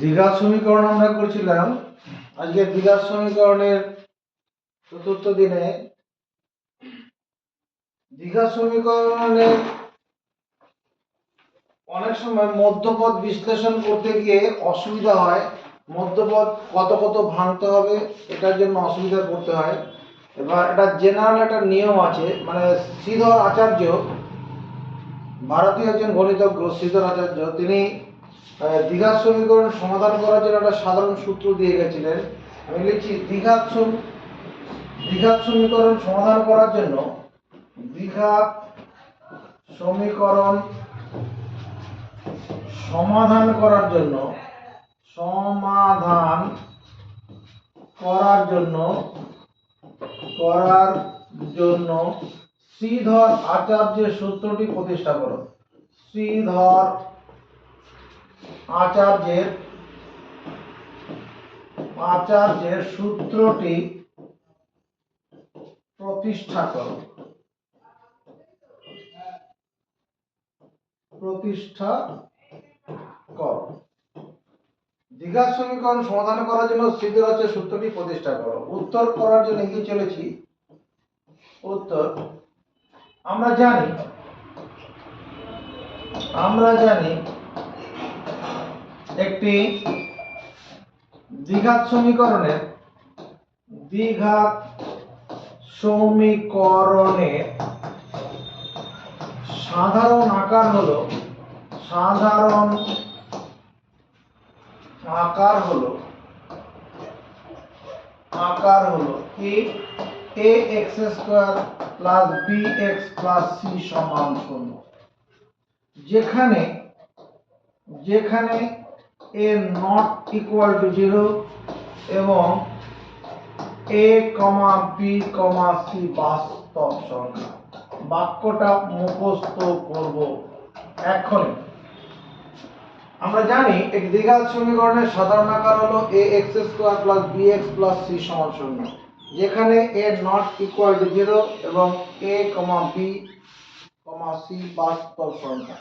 দ্বিঘাত সমীকরণ আমরা করছিলাম। আজকে দ্বিঘাত সমীকরণের চতুর্থ দিনে দ্বিঘাত সমীকরণের অনেক সময় মধ্যপদ বিশ্লেষণ করতে গিয়ে অসুবিধা হয়। মধ্যপদ কত কত ভাঙতে হবে এটার জন্য অসুবিধা পড়তে হয়। এবার এটা জেনারেল একটা নিয়ম আছে, মানে শ্রীধর আচার্য, ভারতীয় একজন গণিতজ্ঞ শ্রীধর আচার্য, তিনি দ্বিঘাত সমীকরণ সমাধান করার জন্য একটা সাধারণ সূত্র দিয়ে গেছিলেন। আমি লিখছি দ্বিঘাত সমীকরণ সমাধান করার জন্য দ্বিঘাত সমীকরণ সমাধান করার জন্য শ্রীধর আচার্যের সূত্রটি প্রতিষ্ঠা করো। শ্রীধর আচার্যের সূত্রটি প্রতিষ্ঠা করো। দ্বিঘাত সমীকরণ সমাধান করার জন্য শ্রীধর আচার্যের সূত্রটি প্রতিষ্ঠা করো। উত্তর করার জন্য এগিয়ে চলেছি। উত্তর আমরা জানি একটি দ্বিঘাত সমীকরণের সাধারণ আকার হলো কি ax square plus bx plus c সমান 0, যেখানে a নট ইকুয়াল টু 0 এবং a, b, c বাস্তব সংখ্যা। বাক্যটা মুখস্থ করব এখন। আমরা জানি একটি দ্বিঘাত সমীকরণের সাধারণ আকার হলো ax square plus bx plus c সমান 0, যেখানে a নট ইকুয়াল টু 0 এবং a, b, c বাস্তব সংখ্যা।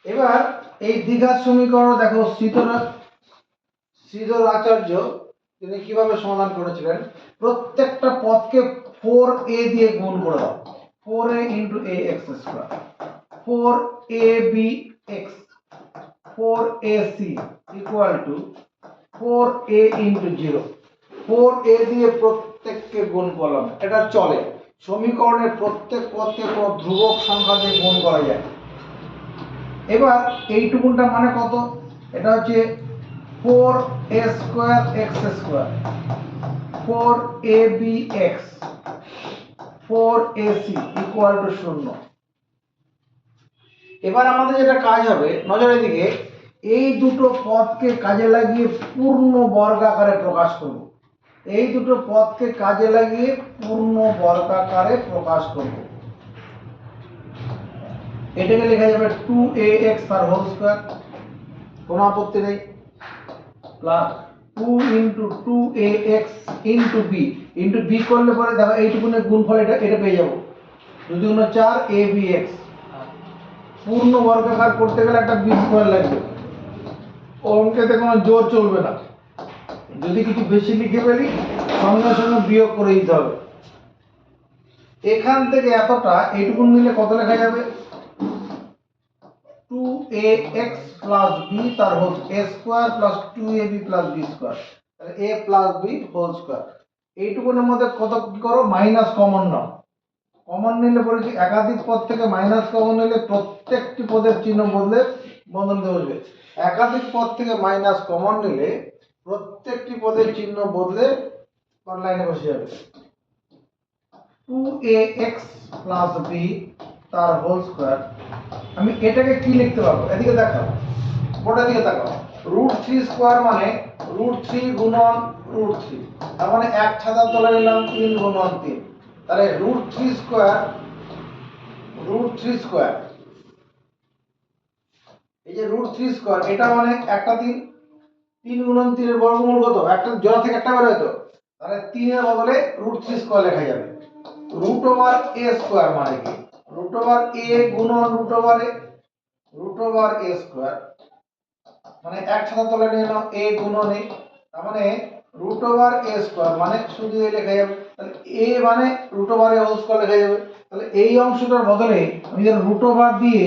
এবার এই দ্বিঘাত সমীকরণ দেখো শ্রীধর আচার্য তিনি কিভাবে সমাধান করেছিলেন। প্রত্যেকটা পদকে 4a দিয়ে গুণ করে দাও। 4a into ax square, 4abx, 4ac equal to 4a into 0। 4a দিয়ে প্রত্যেককে গুণ করলাম, এটা চলে। সমীকরণের প্রত্যেক পদকে কোনো ধ্রুবক সংখ্যা দিয়ে গুণ করা যায়। এবার এইটুকুনটা মানে কত? এটা হচ্ছে 4a square x square, 4abx, 4ac equal to 0। এবার আমাদের যেটা কাজ হবে, নজরের দিকে, এই দুটো পদকে কাজে লাগিয়ে পূর্ণ বর্গাকারে প্রকাশ করব। এটাকে লেখা যাবে 2ax তার হোল স্কয়ার, কোনো আপত্তি নেই, plus 2 into 2ax into b করলে পরে দেখো এইটুকুনের গুণফল এটা পেয়ে যাবো, 2 × 4 abx। পূর্ণ বর্গাকার করতে গেলে একটা b স্কয়ার লাগবে, অঙ্কেতে কোনো জোর চলবে না। যদি কিছু বেশি লিখে ফেলি সঙ্গে সঙ্গে বিয়োগ করে দিতে হবে। এখান থেকে এতটা এইটুকুন মিলে কত লেখা যাবে? 2ax প্লাস b তার whole a square plus 2ab plus b square, তাহলে a plus b whole square. এইটুকুনের মধ্যে কত কি করো, মাইনাস কমন নাও। কমন নিলে পরে কি একাধিক পদ থেকে মাইনাস কমন নিলে প্রত্যেকটি পদের চিহ্ন বদলে বন্ধনীতে বসবে। একাধিক পদ থেকে মাইনাস কমন নিলে প্রত্যেকটি পদের চিহ্ন বদলে লাইনে বসে যাবে। 2ax প্লাস b তার হোল স্কয়ার। আমি এটাকে কি লিখতে পারবো? এদিকে দেখাও, বোর্ডের দিকে তাকাও। √3 স্কয়ার মানে √3 গুণন √3, তার মানে এক ছাদার তলে নিলাম 3 গুণন 3, তাহলে √3 স্কয়ার, এই যে √3 স্কয়ার এটা মানে একটা 3 গুণন 3 এর বর্গমূল কত? একটা জোড়া থেকে একটা বের হয় তো, তাহলে 3 এর বদলে √3 স্কয়ার লেখা যাবে। রুট ওভার এ স্কোয়ার মানে কি রুট ওভার এ গুণন রুট ওভার এ স্কোয়ার মানে এক ছাতা তলে নিয়ে নাও এ গুণন এ, তার মানে রুট ওভার এ স্কোয়ার মানে শুধু এ লেখা যাবে, তাহলে এ মানে root over a whole square লেখা যাবে। তাহলে এই অংশটার বদলে আমি যেন রুট ওভার দিয়ে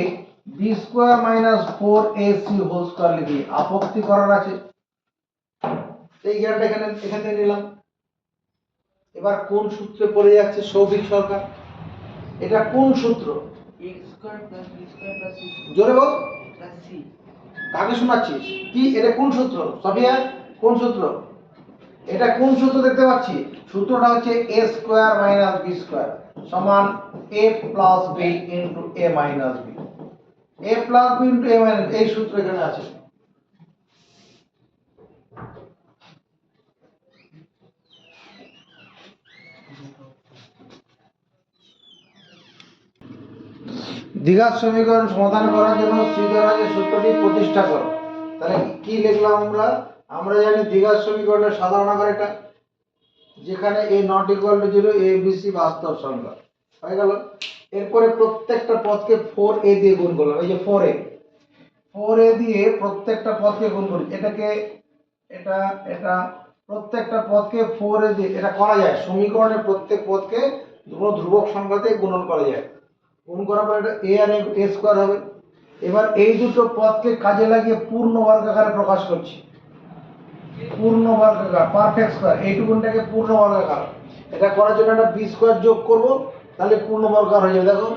b square minus 4ac whole square লিখি, আপত্তি করার আছে? এই জ্ঞানটা এখান থেকে নিলাম। এবার কোন সূত্রে পড়ে যাচ্ছে সৌভিক সরকার? এটা কোন সূত্র? জোরে বল। কাকে শোনাচ্ছিস কি? এটা কোন সূত্র সাফিয়া? কোন সূত্র এটা? কোন সূত্র দেখতে পাচ্ছি? সূত্রটা হচ্ছে a square minus b square সমান a plus b into a minus b। a plus b into a minus এই সূত্র এখানে আছে। দ্বিঘাত সমীকরণ সমাধান করার জন্য শ্রীধরাজের সূত্রটি প্রতিষ্ঠা করো। তাহলে কি লিখলাম আমরা? আমরা জানি দ্বিঘাত সমীকরণের সাধারণ আকার এটা, যেখানে a not equal to 0 a b c বাস্তব সংখ্যা হয়ে গেল। এরপরে প্রত্যেকটা পদকে 4a দিয়ে গুণ করলাম, এই যে 4a দিয়ে প্রত্যেকটা পদকে গুণ করি, এটাকে এটা এটা প্রত্যেকটা পদকে 4a দিয়ে এটা করা যায়। সমীকরণের প্রত্যেক পদকে দুটো ধ্রুবক সংখ্যাতে গুণন করা যায়। গুণ করার পর এটা a আর a স্কয়ার হবে। এবার এই দুটো পদকে কাজে লাগিয়ে পূর্ণ বর্গাকারে প্রকাশ করছি। পূর্ণ বর্গাকার পারফেক্ট স্কয়ার, এইটুকুনটাকে পূর্ণ বর্গাকার। এটা করার জন্য একটা বি স্কয়ার যোগ করব, তাহলে পূর্ণ বর্গাকার হয়ে যাবে। দেখো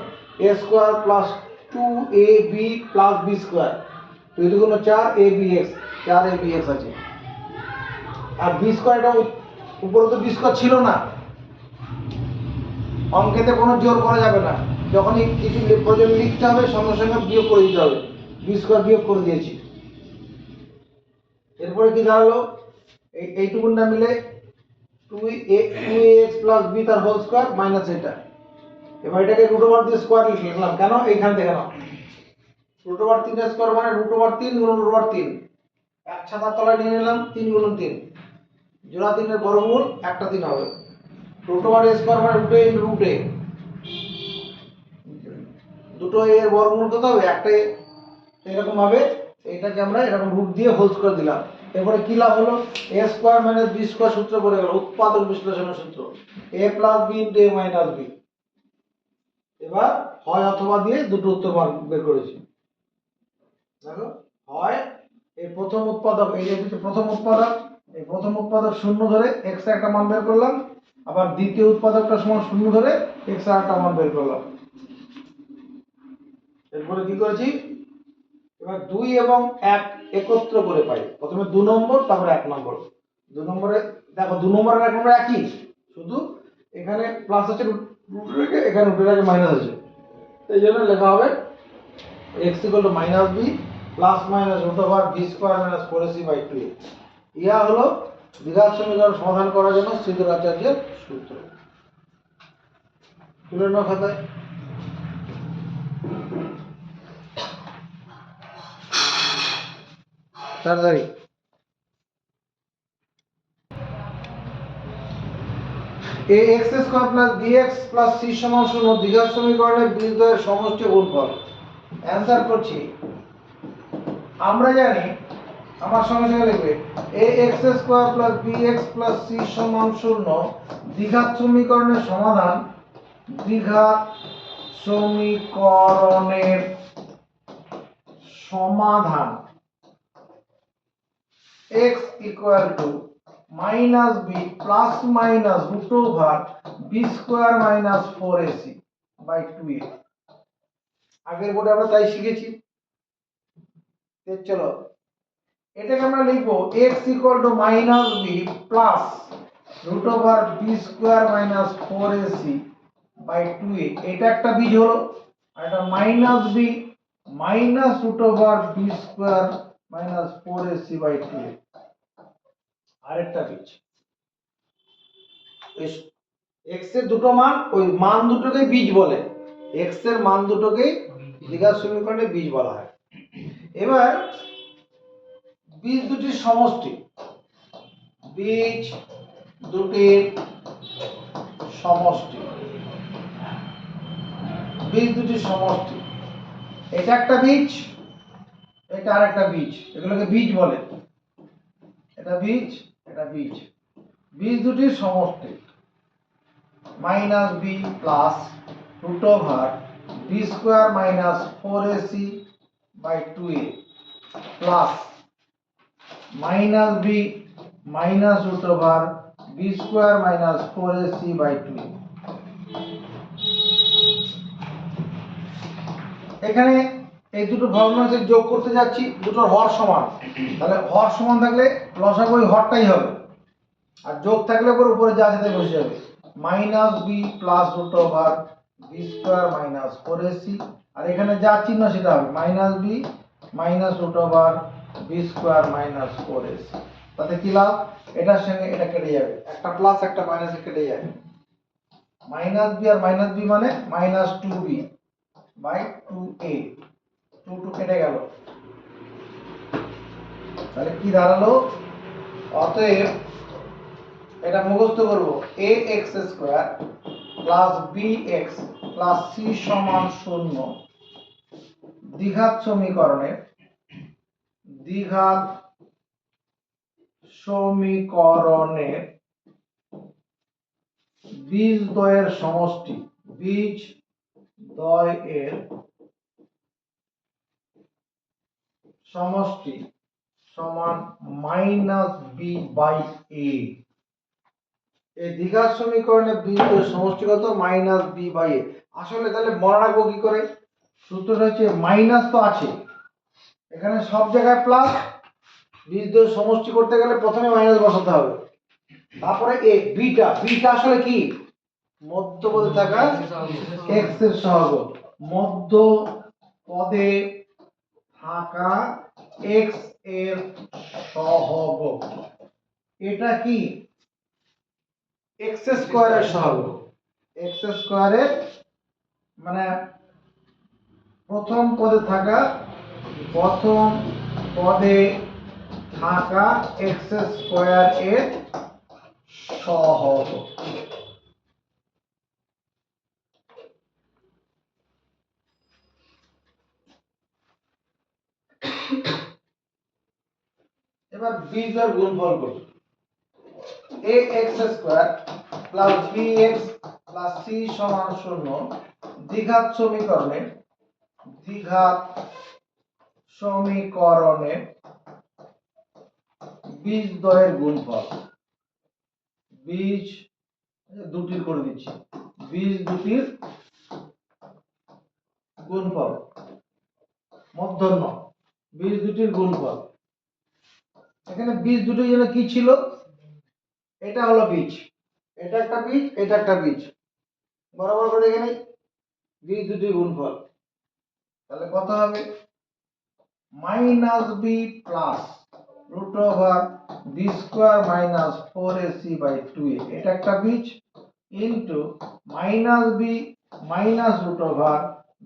a square plus 2ab plus b square, 2 দুগুণ 4 abx, 4abx আছে। আর b স্কয়ার এটা উপরে তো b স্কয়ার ছিল না, অঙ্কেতে কোনো জোর করা যাবে না। যখনই কিছু প্রয়োজন লিখতে হবে সঙ্গে সঙ্গে বিয়োগ করে দিতে হবে। b স্কয়ার বিয়োগ করে দিয়েছি। এরপরে কি দাঁড়ালো? এইটুকুনটা মিলে 2ax প্লাস b তার হোল স্কয়ার মাইনাস এটা। এবার এটাকে রুট ওভার দিয়ে স্কয়ার লিখলাম, কেন? এইখান থেকে নাও রুট ওভার 3 এর স্কয়ার মানে রুট ওভার 3 গুণ রুট ওভার 3, এক ছাতার তলায় নিয়ে নিলাম 3 গুণ 3, জোড়া 3 এর বর্গমূল একটা 3 হবে। রুট ওভার a স্কয়ার মানে root a into root a, দুটো a এর বর্গমূল কত হবে? একটা। এরকম ভাবে এটাকে আমরা এরকম রুট দিয়ে হোল স্কয়ার দিলাম। এরপরে কি লাভ হলো? a square minus b square সূত্র পড়ে গেল, উৎপাদক বিশ্লেষণের সূত্র, a plus b into a minus b। এবার হয় অথবা দিয়ে দুটো উত্তর বের করেছি। দেখো হয় এই প্রথম উৎপাদক, এই যে প্রথম উৎপাদক, এই প্রথম উৎপাদক শূন্য ধরে x এর একটা মান বের করলাম, আবার দ্বিতীয় উৎপাদকটা সমান শূন্য ধরে x এর একটা মান বের করলাম। এরপরে কি করেছি? এবার 2 এবং 1 একত্র করে পাই। প্রথমে 2 নম্বর তারপর 1 নম্বর। 2 নম্বরে দেখো 2 নম্বর আর 1 নম্বর একই, শুধু এখানে প্লাস আছে রুটের আগে, এখানে রুটের আগে মাইনাস আছে। এই জন্য লেখা হবে x equal to minus b plus minus root over b square minus 4ac by 2a। ইয়া হলো দ্বিঘাত সমীকরণ সমাধান করার জন্য শ্রীধরাচার্যের সূত্র। তুলে নাও খাতায়। তাড়াতাড়ি। ax square plus bx plus c সমান 0 দ্বিঘাত সমীকরণের বীজদ্বয়ের সমষ্টি গুণফল। অ্যানসার করছি। আমরা জানি, আমার সঙ্গে সঙ্গে লিখবে ax square plus bx plus c সমান 0 দ্বিঘাত সমীকরণের সমাধান। দ্বিঘাত সমীকরণের সমাধান x equal to minus b plus minus root over b square minus 4ac by 2a। আগের বোর্ডে আমরা তাই শিখেছি। চলো এটাকে আমরা লিখবো x equal to minus b plus root over b square minus 4ac by 2a। এটা একটা বীজ হলো, আর এটা minus b minus root over b square minus 4ac by 2a আরেকটা বীজ। x এর দুটো মান, ওই মান দুটোকে বীজ বলে, x এর মান দুটোকে দ্বিঘাত সমীকরণে বীজ বলা হয়। এবার বীজ দুটির সমষ্টি, বীজ দুটির সমষ্টি বীজ দুটির সমষ্টি। এটা একটা বীজ, এটা আরেকটা বীজ, এগুলোকে বীজ বলে। এটা বীজ, এটা বীজ। বীজ দুটির সমষ্টি minus b plus root over b square minus 4ac by 2a plus minus b minus root over b square minus 4ac by 2a। এখানে এই দুটো ভগ্নাংশে যোগ করতে যাচ্ছি, দুটোর হর সমান, তাহলে হর সমান থাকলে লসাগু ওই হরটাই হবে, আর যোগ থাকলে উপরে যা আছে তাই বসে যাবে। Minus b plus root over b square minus 4ac, আর এখানে যা চিহ্ন সেটা হবে minus b minus root over b square minus 4ac। তাতে কি লাভ, এটার সঙ্গে এটা কেটে যাবে, একটা প্লাস একটা মাইনাস কেটে যাবে। মাইনাস বি আর মাইনাস বি মানে মাইনাস 2b বাই 2a, 2 কেটে গেল। তাহলে কি দাঁড়ালো, অতএব এটা মুখস্থ করব, ax square plus bx plus c সমান 0 দ্বিঘাত সমীকরণের বীজদ্বয়ের সমষ্টি, বীজদ্বয়ের সমষ্টি সমান মাইনাস বি বাই এ। এই দ্বিঘাত সমীকরণের বীজদ্বয়ের সমষ্টি কত, মাইনাস বি বাই এ। আসলে তাহলে মনে রাখবো কি করে, সূত্রটা হচ্ছে মাইনাস তো আছে এখানে সব জায়গায় প্লাস, বীজদ্বয়ের সমষ্টি করতে গেলে প্রথমে মাইনাস বসাতে হবে, তারপরে এ বিটা, বিটা আসলে কি, মধ্যপদে থাকা x এর সহগ, মধ্য পদে থাকা x এর সহগ। এটা কি x স্কয়ারের সহগ, x স্কয়ারের মানে প্রথম পদে থাকা x স্কয়ার এর সহগ। এবার বীজের গুণফল করি, ax square plus bx plus c সমান 0 দ্বিঘাত সমীকরণে বীজদ্বয়ের গুণফল, বীজ দুটির করে দিচ্ছি, বীজ দুটির গুণফল, মূর্ধন্য বীজ দুটির গুণফল। এখানে বীজ দুটো যেন কি ছিল, এটা হলো বীজ, এটা একটা বীজ, এটা একটা বীজ, বরাবর করে দেখে নেই, বীজ দুটির গুণফল। তাহলে কত হবে, minus b plus root over b square minus 4ac by 2a, এটা একটা বীজ, into minus b minus root over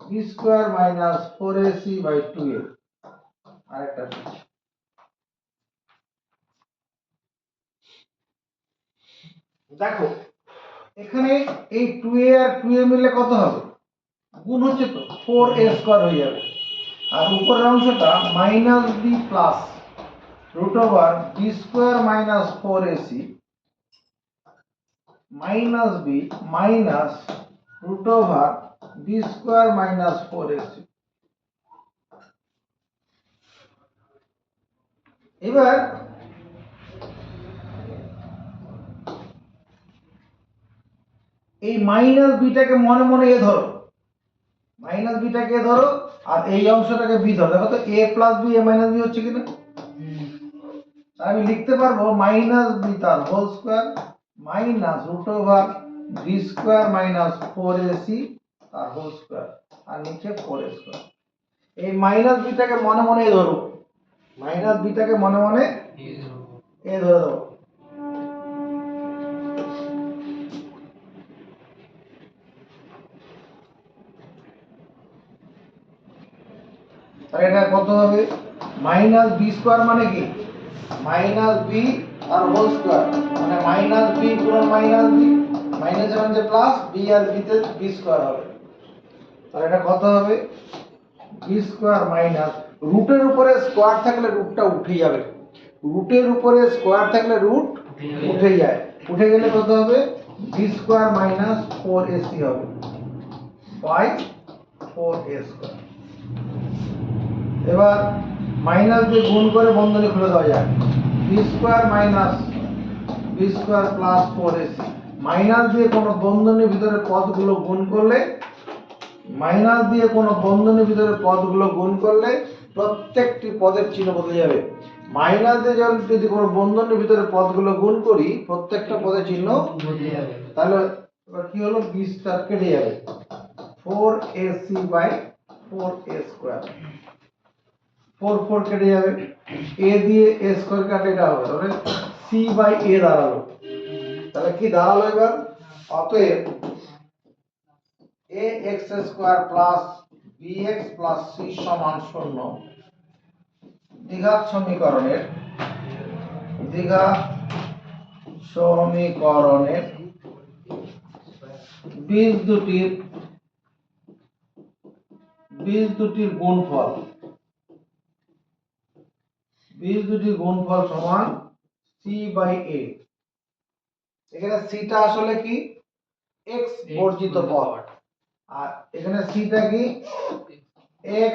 b square minus 4ac by 2a, আরেকটা বীজ। দেখো এখানে এই 2a আর 2a মিলে কত হবে, গুণ হচ্ছে তো 4a স্কয়ার হয়ে যাবে, আর উপরের অংশটা minus b plus root over b square minus 4ac minus b minus root over b square minus 4ac। এবার এই মাইনাস বিটাকে মনে মনে এ ধরো, মাইনাস বিটাকে ধরো আর এই অংশটাকে বি ধরো, দেখো তো a plus b a minus b হচ্ছে কিনা, আমি লিখতে পারবো মাইনাস বি তার whole square minus root over b square minus 4ac তার হোল স্কয়ার, আর নিচে 4a স্কয়ার। এই মাইনাস বিটাকে মনে মনে এ ধরো, মাইনাস বিটাকে মনে মনে এ ধরে দাও, তাহলে এটা কত হবে, মাইনাস বি স্কয়ার মানে কি, মাইনাস বি আর হোল স্কয়ার মানে মাইনাস বি গুণন মাইনাস বি, মাইনাস মানে প্লাস বি আর বি তে বি স্কয়ার হবে, তাহলে এটা কত হবে বি স্কোয়ার মাইনাস রুটের উপরে স্কোয়ার থাকলে রুটটা উঠে যাবে, রুটের উপরে স্কোয়ার থাকলে রুট উঠে যায়, উঠে গেলে কত হবে বি স্কোয়ার মাইনাস 4ac হবে বাই 4a স্কোয়ার। এবার মাইনাস দিয়ে গুণ করে বন্ধনী খুলে দেওয়া যায়, b square minus b square plus 4ac। Minus দিয়ে কোনো বন্ধনীর ভিতরে পদগুলো গুণ করলে, মাইনাস দিয়ে কোনো বন্ধনীর ভিতরে পদগুলো গুণ করলে প্রত্যেকটি পদের চিহ্ন বদলে যাবে। মাইনাস দিয়ে যদি কোনো বন্ধনীর ভিতরে পদগুলো গুণ করি প্রত্যেকটা পদের চিহ্ন বদলে যাবে। তাহলে এবার কি হলো বি স্টার কেটে যাবে 4ac বাই 4a স্কয়ার, 4 4 কেটে যাবে, a দিয়ে a স্কয়ার কাটলে এটা হবে, তাহলে c বাই a দাঁড়ালো। তাহলে কি দাঁড়ালো এবার, অতএব ax square plus bx plus c সমান 0 দ্বিঘাত সমীকরণের বীজ দুটির গুণফল সমান c বাই a। এখানে c টা আসলে কি x বর্জিত পদ, আর এখানে c টা কি x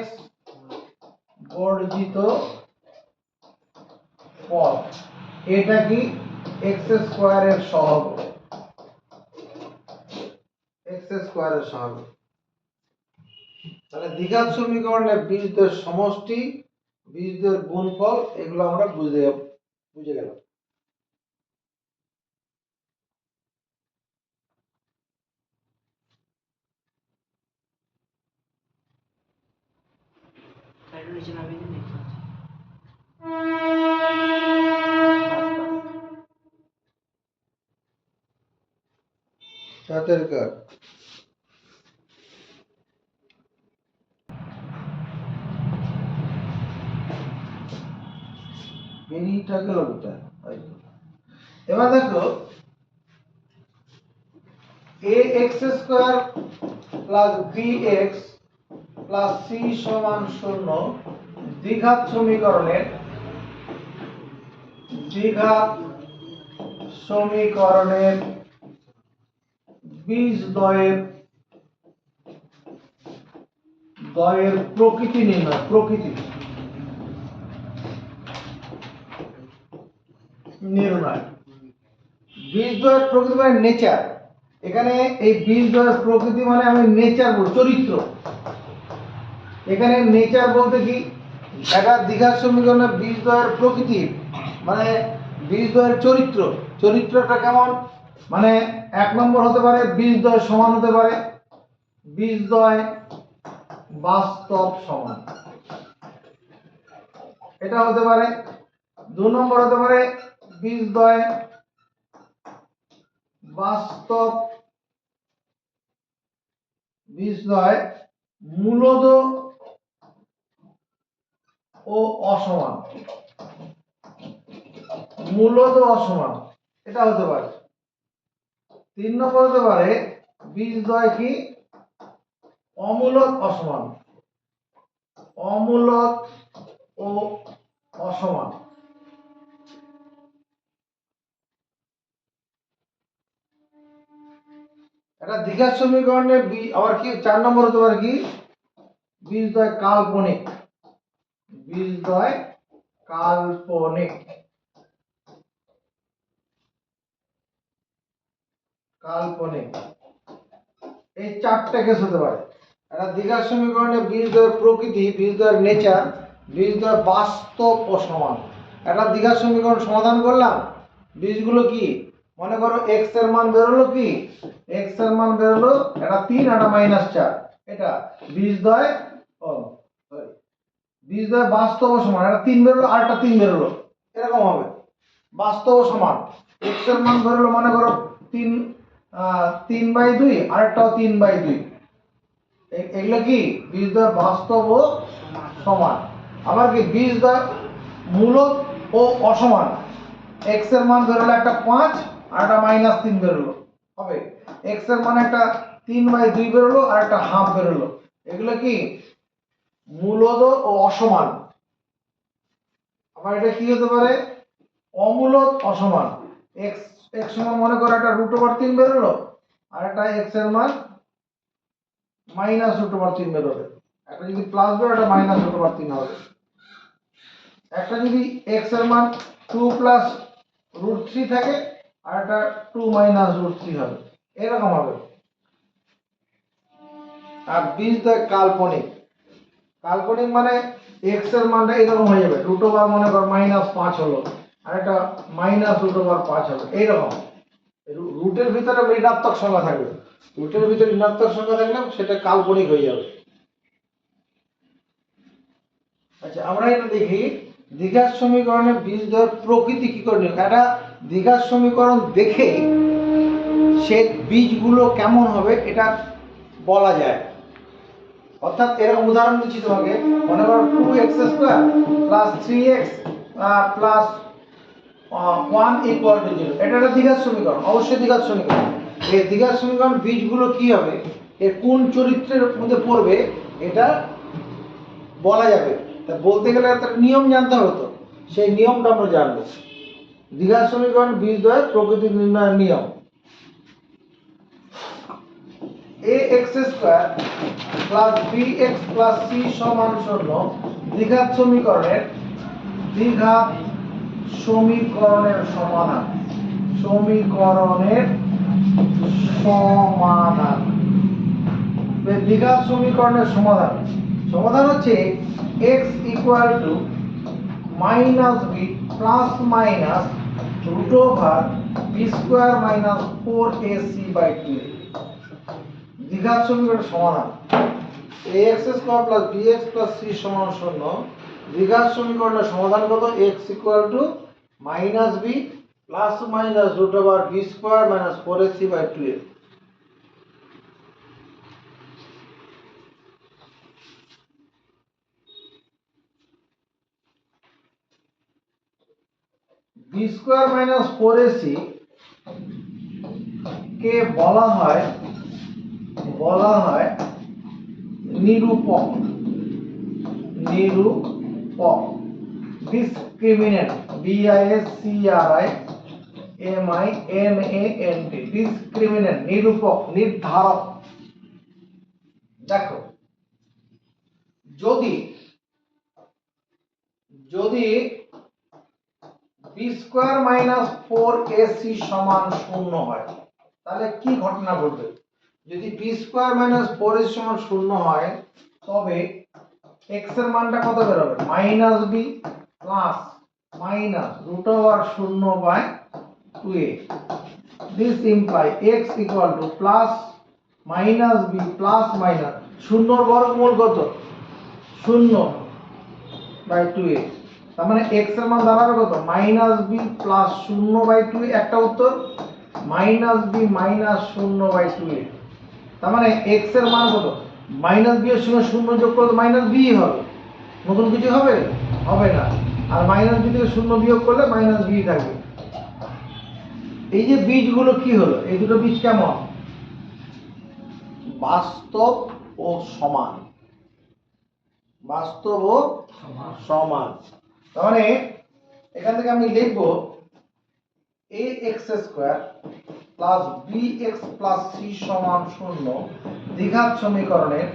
বর্জিত পদ, এটা কি x স্কয়ারের সহগ, x স্কয়ারের সহগ। তাহলে দ্বিঘাত সমীকরণে বীজদ্বয়ের সমষ্টি, বীজদ্বয়ের গুণফল, এগুলো আমরা বুঝে গেলাম। সাতের কাজ মিনিটটা গেল কোথায়? এবার দেখো ax square plus bx plus c সমান 0 দ্বিঘাত সমীকরণের বীজদ্বয়ের প্রকৃতি নির্ণয়, বীজদ্বয়ের প্রকৃতি মানে নেচার। এখানে এই বীজদ্বয়ের প্রকৃতি মানে আমি নেচার বলছি, চরিত্র। এখানে নেচার বলতে কি, একটা দ্বিঘাত সমীকরণের বীজদ্বয়ের প্রকৃতি মানে বীজদ্বয়ের চরিত্রটা কেমন, মানে 1 নম্বর হতে পারে বীজদ্বয় সমান হতে পারে, বীজদ্বয় বাস্তব সমান, এটা হতে পারে। 2 নম্বর হতে পারে বীজদ্বয় বাস্তব, বীজদ্বয় মূলদ ও অসমান, এটা হতে পারে। 3 নম্বর হতে পারে বীজদ্বয় কি অমূলদ ও অসমান। এটা দ্বিঘাত সমীকরণে আবার কি 4 নম্বর হতে পারে কি বীজদ্বয় কাল্পনিক, এই 4টা কেস হতে পারে। এটা দ্বিঘাত সমীকরণে বীজদ্বয়ের প্রকৃতি, বীজদ্বয়ের নেচার, বীজদ্বয় বাস্তব ও সমান। একটা দ্বিঘাত সমীকরণ সমাধান করলাম, বীজগুলো কি মনে করো x এর মান বেরোলো, কি x এর মান বেরোলো এটা 3 আর এটা -4, এটা বীজদ্বয় বাস্তব ও সমান, এটা 3 বেরোলো আর এটা 3 বেরোলো, এরকম হবে বাস্তব ও সমান। x এর মান বেরোলো মনে করো 3/2 আর একটাও 3/2, এগুলো কি বীজদ্বয় বাস্তব ও সমান। আবার কি বীজদ্বয় মূলদ ও অসমান, x এর মান বেরোলো একটা 5 আর একটা -3 বেরোলো, হবে x এর মান একটা 3/2 বেরোলো আর একটা হাফ বেরোলো, এগুলো কি মূলদ ও অসমান। আবার এটা কি হতে পারে অমূলদ অসমান। এক্স এক্স সমান মনে করো একটা √3 বেরোলো আর একটা এক্স এর মান -√3 বেরোবে। একটা যদি প্লাস বেরো একটা -√3 হবে। একটা যদি এক্স এর মান 2 + √3 থাকে আর একটা 2 - √3 হবে, এরকম হবে। আর বীজদ্বয় কাল্পনিক। কাল্পনিক মানে এক্স এর মানটা এরকম হয়ে যাবে, √, মনে কর -5 হলো আর একটা -√5 হবে, এইরকম। রুটের ভিতরে ঋণাত্মক সংখ্যা থাকবে, রুটের ভিতরে ঋণাত্মক সংখ্যা থাকলে সেটা কাল্পনিক হয়ে যাবে। আচ্ছা, আমরা এটা দেখি দ্বিঘাত সমীকরণের বীজদ্বয়ের প্রকৃতি কি করে নির্ণয়। একটা দ্বিঘাত সমীকরণ দেখে সে বীজগুলো কেমন হবে এটা বলা যায়। অর্থাৎ এরকম উদাহরণ দিচ্ছি তোমাকে, মনে করো 2x² + 3x + 1 = 0। এটা একটা দ্বিঘাত সমীকরণ, অবশ্যই দ্বিঘাত সমীকরণ। এই দ্বিঘাত সমীকরণ বীজগুলো কি হবে, এর কোন চরিত্রের মধ্যে পড়বে এটা বলা যাবে। তা বলতে গেলে একটা নিয়ম জানতে হবে, তো সেই নিয়মটা আমরা জানবো। দ্বিঘাত সমীকরণ বীজদ্বয়ের প্রকৃতি নির্ণয়ের নিয়ম। ax² + bx + c = 0 দ্বিঘাত সমীকরণের সমাধান। দ্বিঘাত সমীকরণের সমাধান হচ্ছে x = -b ± √b² - 4ac/2a। দ্বিঘাত সমীকরণের সমাধান ax² + bx + c = 0। দ্বিঘাত সমীকরণের সমাধান কত, x = -b ± √b² - 4ac/2a। b² - 4ac কে বলা হয় নিরূপক। ডিসক্রিমিন্যান্ট, discriminant, ডিসক্রিমিন্যান্ট, নিরূপক, নির্ধারক। দেখো, যদি b² - 4ac = 0 হয় তাহলে কি ঘটনা ঘটবে। যদি b² - 4ac = 0 হয় তবে x এর মানটা কত বেরোবে, -b ± √0/2a। This implies x = +-b ± 0 বর্গমূল কত, 0/2a। তার মানে x এর মান দাঁড়াবে কত, -b + 0/2a। একটা উত্তর, -b - 0/2a। তার মানে x এর মান কত, -b এর সঙ্গে 0 যোগ করলে -b হবে, নতুন কিছু হবে না। আর -b থেকে 0 বিয়োগ করলে -b থাকবে। এই যে বীজগুলো কি হলো, এই দুটো বীজ কেমন, বাস্তব ও সমান। তাহলে এখান থেকে আমি লিখব ax² + bx + c = 0 দ্বিঘাত সমীকরণের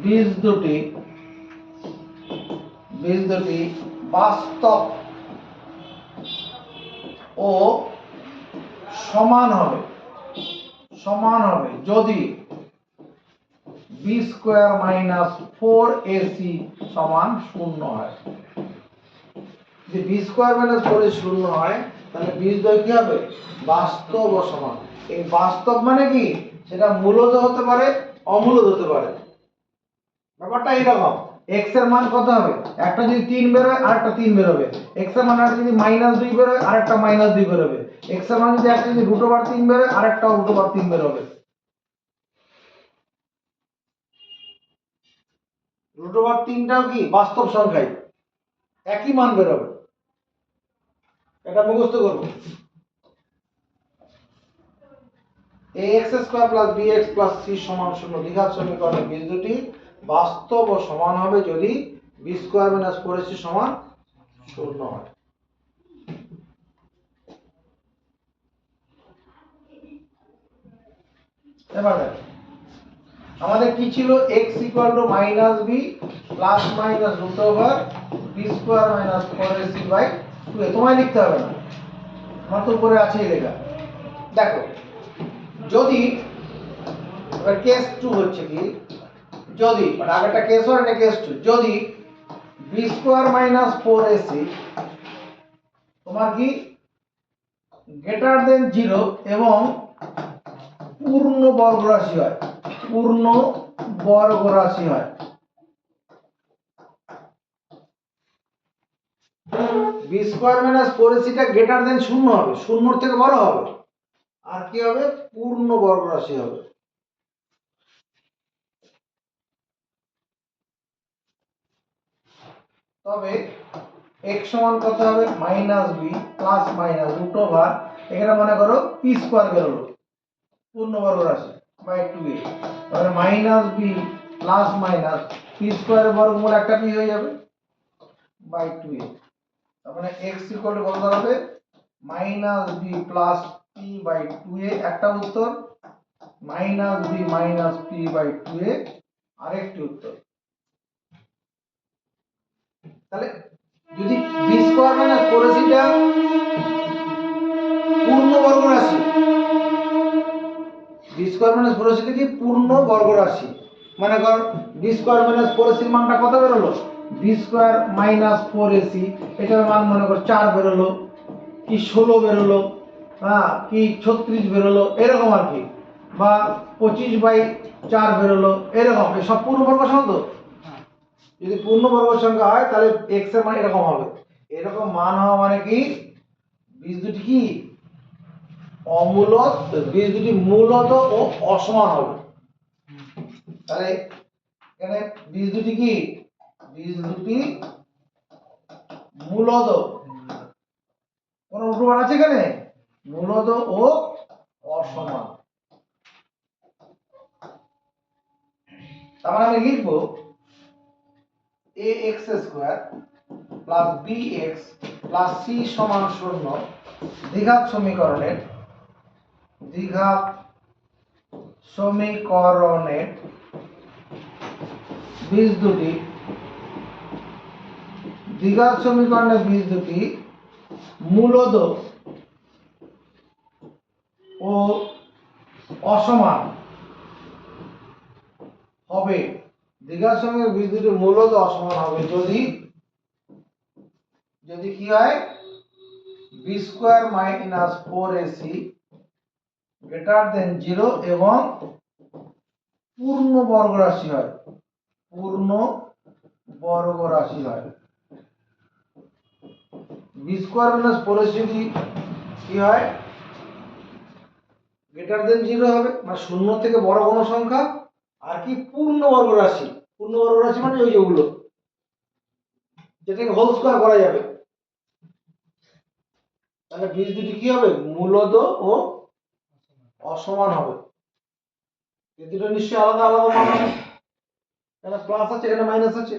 বীজ দুটি বাস্তব ও সমান হবে যদি b² - 4ac = 0 হয়। যদি b² - 4ac 0 হয় তাহলে বীজদ্বয় কি হবে, বাস্তব ও সমান। এই বাস্তব মানে কি, সেটা মূলদ হতে পারে, অমূলদ হতে পারে। ব্যাপারটা এইরকম, x এর মান কত হবে, একটা যদি 3 বের হয় আরেকটা 3 বের হবে, x এর মান একটা যদি -2 বের হয় আরেকটা -2 বের হবে, x এর মান যদি একটা যদি √3 বের হয় আরেকটা √3 বের হবে। √3টাও কি বাস্তব সংখ্যাই, একই মান বের হবে। এটা মুখস্থ করব। ax square plus bx plus c সমান 0 দ্বিঘাত সমীকরণের বীজ দুটি বাস্তব ও সমান হবে যদি b স্কয়ার মাইনাস 4ac সমান 0 হয়। এবার দেখো আমাদের কি ছিল x equal to minus b plus minus root over b square minus 4ac by 2a। তোমায় লিখতে হবে না, আমার তো উপরে আছেই লেখা। দেখো যদি এবার কেস 2 হচ্ছে কি, যদি মানে আগেরটা কেস 1 এটা কেস 2, যদি b স্কয়ার মাইনাস 4ac তোমার কি গ্রেটার দেন 0 এবং পূর্ণ বর্গরাশি হয়, পূর্ণ বর্গরাশি হয়, b স্কয়ার মাইনাস 4ac টা গ্রেটার দেন 0 হবে, 0 এর থেকে বড় হবে, আর কি হবে পূর্ণ বর্গরাশি হবে। তবে x সমান কত হবে minus b plus minus root over, এখানে মনে করো p স্কয়ার বেরোলো পূর্ণ বর্গরাশি বাই 2a, তাহলে minus b plus minus p স্কয়ারের বর্গমূল একটা p হয়ে যাবে বাই 2a। তার মানে x ইকুয়াল টু কত দাঁড়াবে minus b plus p by 2a একটা উত্তর, minus b minus p by 2a আরেকটি উত্তর। তাহলে যদি b স্কয়ার মাইনাস 4ac টা পূর্ণ বর্গরাশি, b স্কয়ার মাইনাস 4ac টা কি পূর্ণ বর্গরাশি, মানে কর b স্কয়ার মাইনাস 4ac এর মানটা কত বের হলো b স্কয়ার মাইনাস 4ac, এটার মান মনে কর 4 বের হলো কি 16 বের হলো, হ্যাঁ কি 36 বের হলো এরকম আর কি, বা 25/4 বের হলো এরকম। সব পূর্ণবর্গ সংখ্যা তো, যদি পূর্ণবর্গ সংখ্যা হয় তাহলে x এর মান এরকম হবে। এরকম মান হওয়া মানে কি বীজ দুটি কি অমূলদ, বীজ দুটি মূলত ও অসমান হবে। তাহলে এখানে বীজ দুটি কি, বীজ দুটি মূলদ, কোন উল্টোপাল্টা আছে এখানে, মূলদ ও অসমান। তারপর আমি লিখবো ax square plus bx plus c সমান 0 দ্বিঘাত সমীকরণের, দ্বিঘাত সমীকরণের বীজ দুটি, দ্বিঘাত সমীকরণের বীজ দুটি মূলদ ও অসমান হবে, দ্বিঘাত সমীকরণের বীজ দুটি মূলদ ও অসমান হবে যদি, যদি কি হয় b square minus 4ac greater than 0 এবং পূর্ণ বর্গরাশি হয়, পূর্ণ বর্গরাশি হয়। b স্কয়ার মাইনাস 4ac যদি কি হয় গ্রেটার দেন 0 হবে, মানে 0 থেকে বড় কোনো সংখ্যা, আর কি পূর্ণ বর্গরাশি, পূর্ণ বর্গরাশি মানে ওই যেগুলো যেটাকে হোল স্কয়ার করা যাবে, তাহলে বীজ দুটি কি হবে মূলদ ও অসমান হবে। এই দুটো নিশ্চয়ই আলাদা আলাদা মান হবে, এখানে প্লাস আছে এখানে মাইনাস আছে।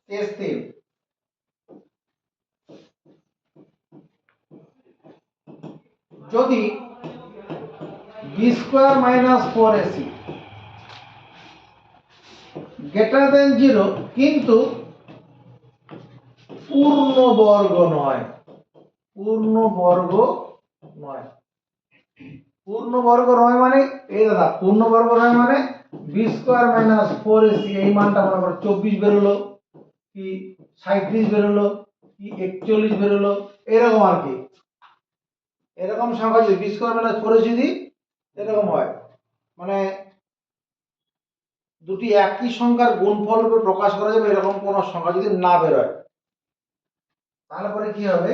কেস 3, যদি b square minus 4ac greater than 0 কিন্তু পূর্ণ বর্গ নয়, পূর্ণ বর্গ নয়, পূর্ণ বর্গ নয় মানে এই দাদা পূর্ণ বর্গ নয় মানে b স্কয়ার মাইনাস 4ac এই মানটা মনে করো 24 বের হলো কি 37 বের হলো কি 41 বের হলো এরকম আর কি, এরকম সংখ্যা যদি b স্কয়ার মাইনাস 4ac যদি এরকম হয়, মানে দুটি একই সংখ্যার গুণফল রূপে প্রকাশ করা যাবে এরকম কোন সংখ্যা যদি না বের হয়, তাহলে পরে কি হবে,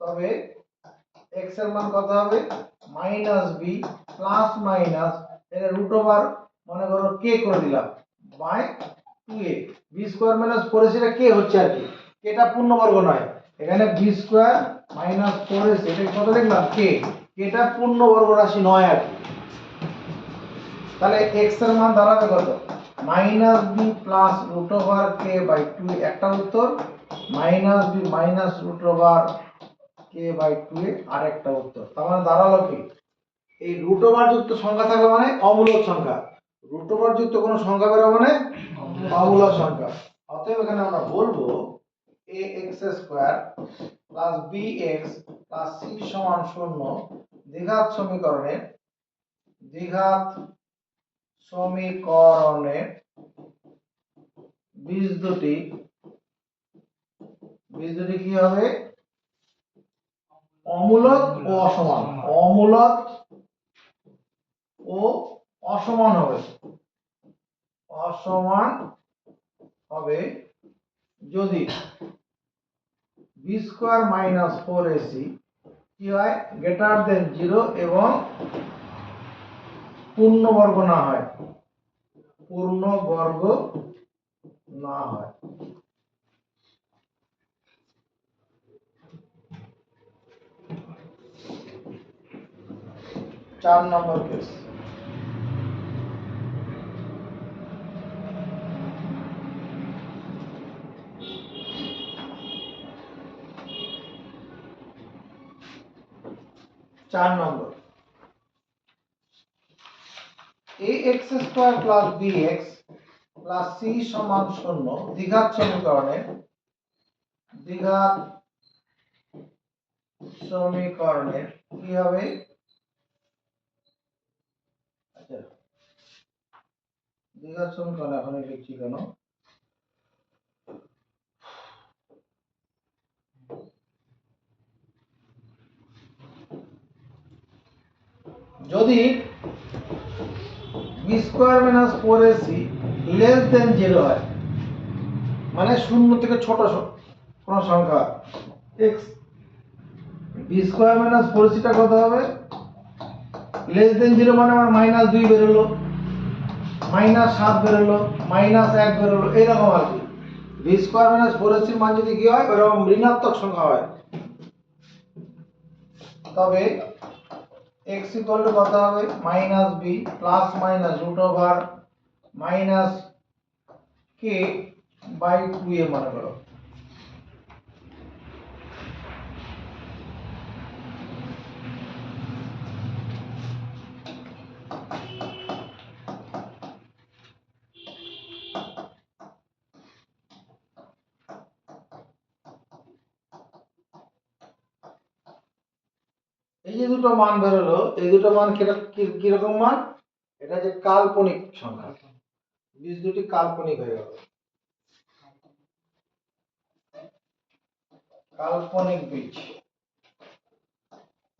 তবে x এর মান কত হবে মাইনাস b প্লাস মাইনাস এর রুট ওভার মনে করো k করে দিলাম by 2a, b square minus 4ac এটা k হচ্ছে আর কি, এটা পূর্ণবর্গ নয়, এখানে বি স্কোয়ার মাইনাস 4ac, এটা কত লিখলাম কে, এটা পূর্ণবর্গ রাশি নয় আর কি। তাহলে এক্স এর মান দাঁড়াবে কত, minus b plus root over k by 2 একটা উত্তর, minus b minus root over k by 2 আরেকটা উত্তর। তার মানে দাঁড়ালো কি, এই রুট ওভার যুক্ত সংখ্যা থাকলে মানে অমূলক সংখ্যা, রুট ওভার যুক্ত কোনো সংখ্যা বেরো মানে অমূলক সংখ্যা। অতএব এখানে আমরা বলবো ax square plus bx plus c সমান 0 দ্বিঘাত সমীকরণের বীজ দুটি কি হবে, অমূলক ও অসমান, অমূলক ও অসমান হবে, অসমান হবে যদি বি স্কয়ার মাইনাস 4ac কি হয়, গ্রেটার দেন 0 এবং পূর্ণবর্গ না হয়, পূর্ণবর্গ না হয়। চার number case, ax square plus bx plus c সমান 0 দ্বিঘাত সমীকরণের কি হবে, আচ্ছা দ্বিঘাত সমীকরণ এখন লিখছি কেন, যদি b square minus 4ac less than 0 হয়, মানে 0 থেকে ছোট কোন সংখ্যা x, B square minus 4ac টা কত হবে, লেস দেন 0 মানে আমার মাইনাস 2 বেরোলো, মাইনাস 7 বেরোলো, মাইনাস 1 বেরোলো, এইরকম আর কি। বি স্কয়ার মাইনাস 4ac এর মান যদি কি হয়, ওরকম ঋণাত্মক সংখ্যা হয়, তবে x ইকুয়াল টু কত হবে, minus b plus minus root over minus k by 2 a মনে করো। এই যে দুটো মান বেরোলো, এই দুটো মান কিরকম মান, এটা যে কাল্পনিক সংখ্যা, বীজ দুটি কাল্পনিক হয়ে গেল, কাল্পনিক বীজ।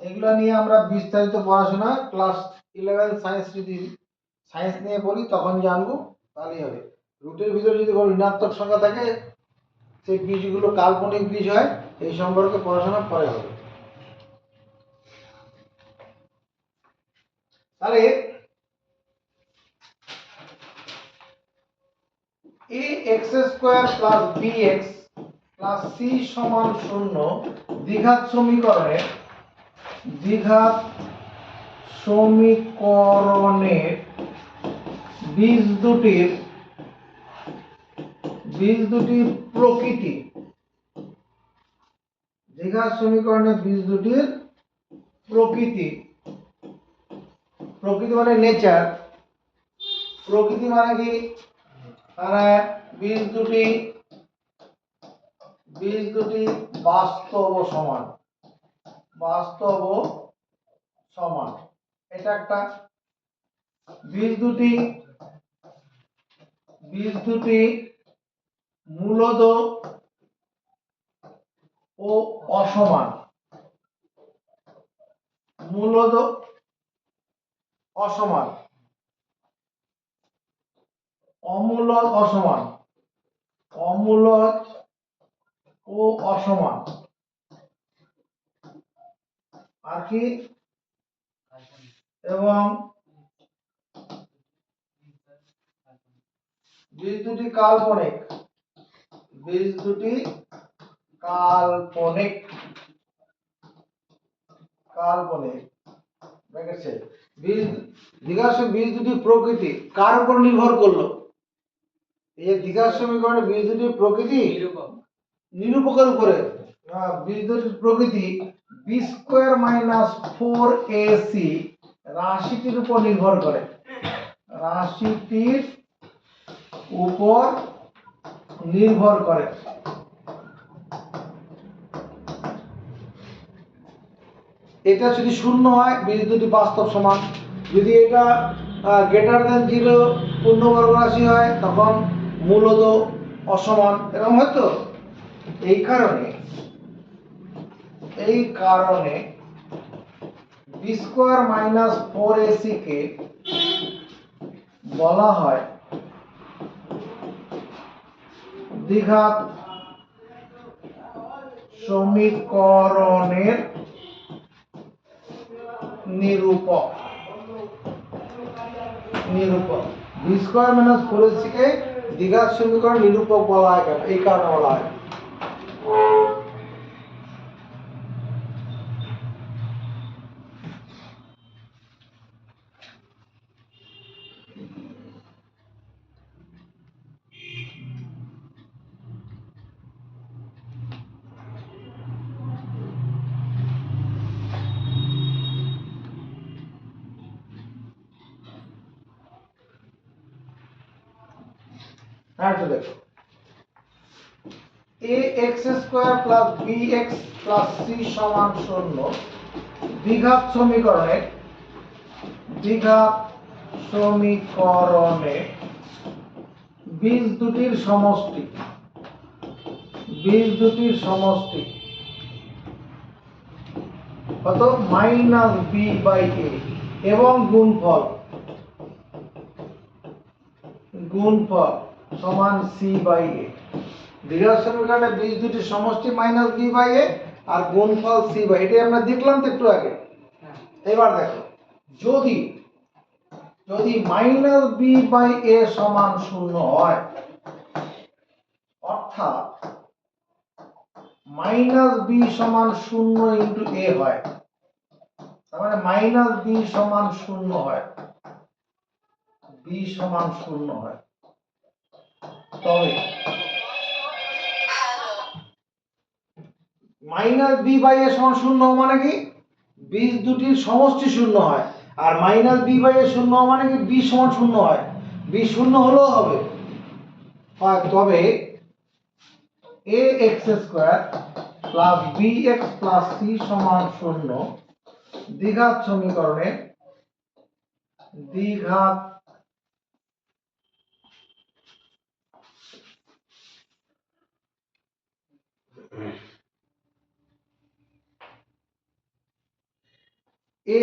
এগুলো নিয়ে আমরা বিস্তারিত পড়াশোনা ক্লাস 11 সায়েন্স, যদি সায়েন্স নিয়ে পড়ি তখন জানবো, তাহলেই হবে। রুটের ভিতরে যদি কোনো ঋণাত্মক সংখ্যা থাকে, সেই বীজগুলো কাল্পনিক বীজ হয়, এই সম্পর্কে পড়াশোনা পরে হবে। তাহলে ax square plus bx plus c সমান 0 দ্বিঘাত সমীকরণের বীজ দুটির প্রকৃতি, দ্বিঘাত সমীকরণের বীজ দুটির প্রকৃতি, প্রকৃতি মানে নেচার, প্রকৃতি মানে কি, মানে বীজ দুটি বাস্তব সমান, এটা একটা। বীজ দুটি মূলদ ও অসমান, মূলদ অসমান, অমূলদ অসমান, অমূলদ ও অসমান, আর কি, এবং বীজ দুটি কাল্পনিক কাল্পনিক ব্র্যাকেটে বীজ দ্বিঘাত বীজ দুটি প্রকৃতি কার উপর নির্ভর করলো? এই দ্বিঘাত সমীকরণে বীজ দুটি প্রকৃতি নিরূপকের উপরে। বীজ দুটির প্রকৃতি বি স্কয়ার মাইনাস 4ac রাশিটির উপর নির্ভর করে, রাশিটির উপর নির্ভর করে। এটা যদি শূন্য হয় বীজ দুটি বাস্তব সমান, যদি এটা গ্রেটার দেন 0 পূর্ণবর্গ রাশি হয় তখন মূলত অসমান, এরকম হয়তো। এই কারণে বি স্কয়ার মাইনাস 4ac কে বলা হয় দ্বিঘাত সমীকরণের নিরূপক। বি স্কয়ার মাইনাস 4ac কে দ্বিঘাত সমীকরণ নিরূপক বলা হয়, এই কারণে বলা হয়। দেখো ax square plus bx plus c সমান 0 দ্বিঘাত সমীকরণে বীজ দুটির সমষ্টি কত মাইনাস বি বাই এ এবং গুণফল সমান সি বাই এ। দ্বিঘাত সমীকরণে বীজ দুটির সমষ্টি মাইনাস বি বাই এ আর গুণফল সি বাই, এটা আমরা দেখলাম তো একটু আগে। এবার দেখো যদি মাইনাস বি বাই এ সমান 0 হয়, অর্থাৎ মাইনাস বি সমান 0 ইন্টু এ হয়, তার মানে মাইনাস বি সমান 0 হয়, তবে মাইনাস বি বাই এ সমান 0 মানে কি বীজ দুটির সমষ্টি 0 হয়, আর মাইনাস বি বাই এ 0 মানে কি বি সমান 0 হয়, বি 0 হলেও হবে। তবে ax square plus bx plus c সমান 0 দ্বিঘাত সমীকরণে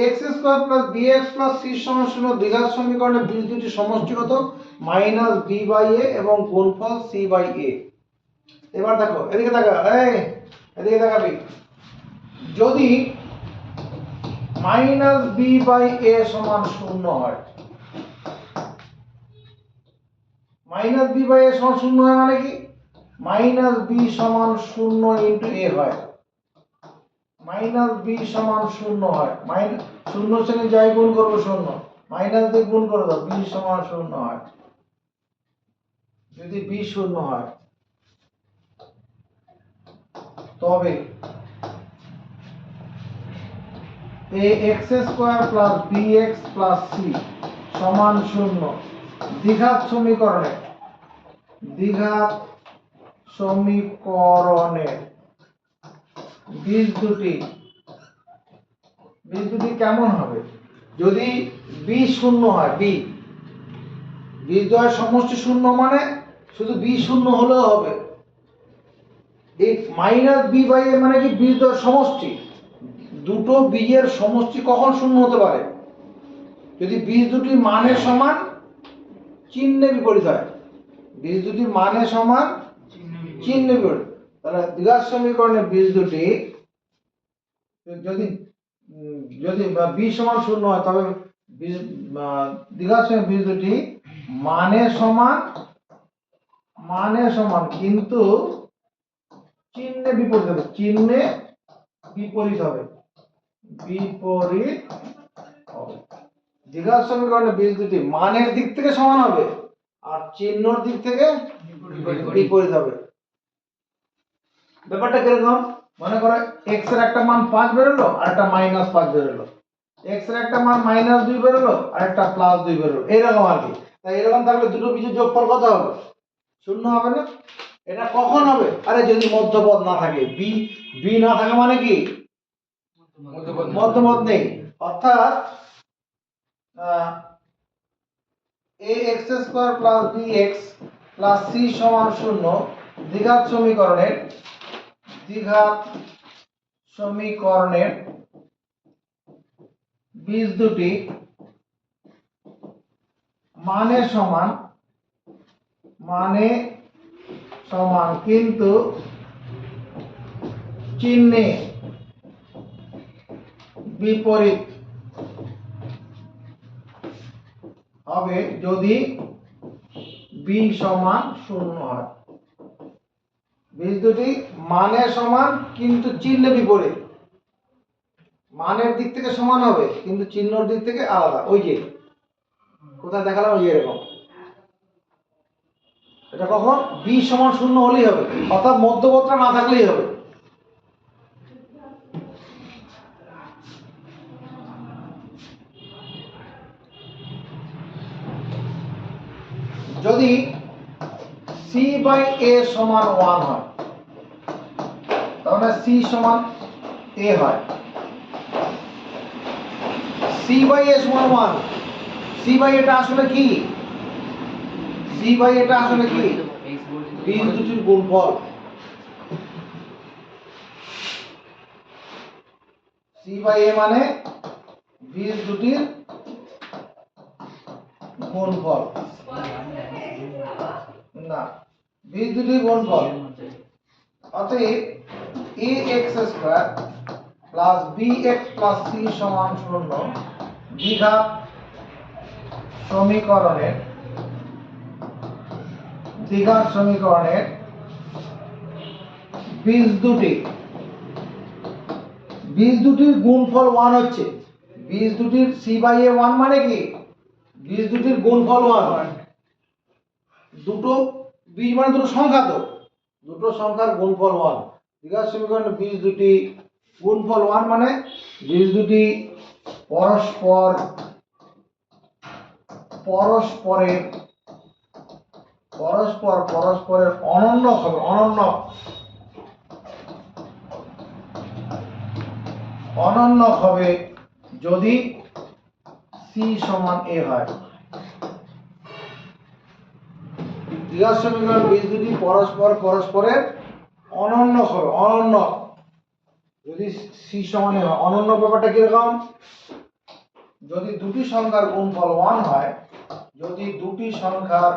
ax square plus bx plus c সমান 0 দ্বিঘাত সমীকরণে বীজ দুটি সমষ্টি কত মাইনাস b বাই a এবং গুণফল c বাই a। এবার দেখো এদিকে তাকাবি, যদি মাইনাস b বাই a সমান 0 হয়, মাইনাস b বাই a সমান 0 হয় মানে কি মাইনাস b সমান 0 ইন্টু a হয়, মাইনাস b সমান 0 হয়, মাইনাস 0 সঙ্গে যাই গুণ করবো 0, মাইনাস দিয়ে গুণ করে দাও, b সমান 0 হয়। যদি b 0 হয় তবে ax square plus bx plus c সমান 0 দ্বিঘাত সমীকরণে বীজ দুটি কেমন হবে? যদি b 0 হয়, বীজ দ্বয়ের সমষ্টি 0 মানে শুধু b 0 হলেও হবে। এই মাইনাস b বাই a মানে কি বীজ দ্বয়ের সমষ্টি, দুটো বীজের সমষ্টি কখন 0 হতে পারে? যদি বীজ দুটি মানের সমান চিহ্নে বিপরীত হয়, বীজ দুটি মানের সমান চিহ্নে বিপরীত, তাহলে দ্বিঘাত সমীকরণে বীজ দুটি যদি b সমান 0 হয় তবে দ্বিঘাত সমীকরণে বীজ দুটি মানে সমান কিন্তু চিহ্নে বিপরীত হবে, চিহ্নে বিপরীত হবে, বিপরীত হবে। দ্বিঘাত সমীকরণে বীজ দুটি মানের দিক থেকে সমান হবে আর চিহ্নর দিক থেকে বিপরীত হবে। ব্যাপারটা কিরকম? মনে করো x এর একটা মান 5 বেরোলো আর একটা -5 বেরোলো, x এর একটা মান -2 বেরোলো আর একটা +2 বেরোলো, এরকম আর কি। তাই এরকম থাকলে দুটো বিজোড় যোগফল কত হবে? 0 হবে না? এটা কখন হবে? আরে যদি মধ্যপদ না থাকে, b না থাকে মানে কি মধ্যপদ নেই, অর্থাৎ ax² + bx + c = 0 দ্বিঘাত সমীকরণের বীজ দুটি মানে সমান কিন্তু চিহ্নে বিপরীত হবে যদি b সমান 0 হয়। বীজ দুটি মানে সমান কিন্তু চিহ্নে বিপরীত, মানের দিক থেকে সমান হবে কিন্তু চিহ্নর দিক থেকে আলাদা। ওই যে কোথায় দেখালাম, ওই এরকম। এটা কখন? b সমান 0 হলেই হবে, অর্থাৎ মধ্যপদটা না থাকলেই হবে। যদি c/a সমান 1 হয় তাহলে c সমান a হয়। c/a সমান 1, c/a টা আসলে কি? c/a টা আসলে কি? বীজ দুটির গুণফল। c/a মানে বীজ দুটির গুণফল, না বীজ দুটির গুণফল। অতএব ax² + bx + c = 0 দ্বিঘাত সমীকরণের বীজ দুটির গুণফল 1 হচ্ছে। বীজ দুটির c/a 1 মানে কি? বীজ দুটির গুণফল 1। দুটো বীজ মানে দুটো সংখ্যা, তো দুটো সংখ্যার গুণফল 1। দ্বিঘাত সমীকরণের বীজ দুটি গুণফল 1 মানে বীজ দুটি পরস্পরের অনন্য হবে, অনন্য হবে যদি c সমান a হয়। দ্বিঘাত সমীকরণ বীজ দুটি পরস্পরের অনন্য হবে, অনন্য যদি c সমান a হয়। অনন্য ব্যাপারটা কিরকম? যদি দুটি সংখ্যার গুণফল 1 হয়, যদি দুটি সংখ্যার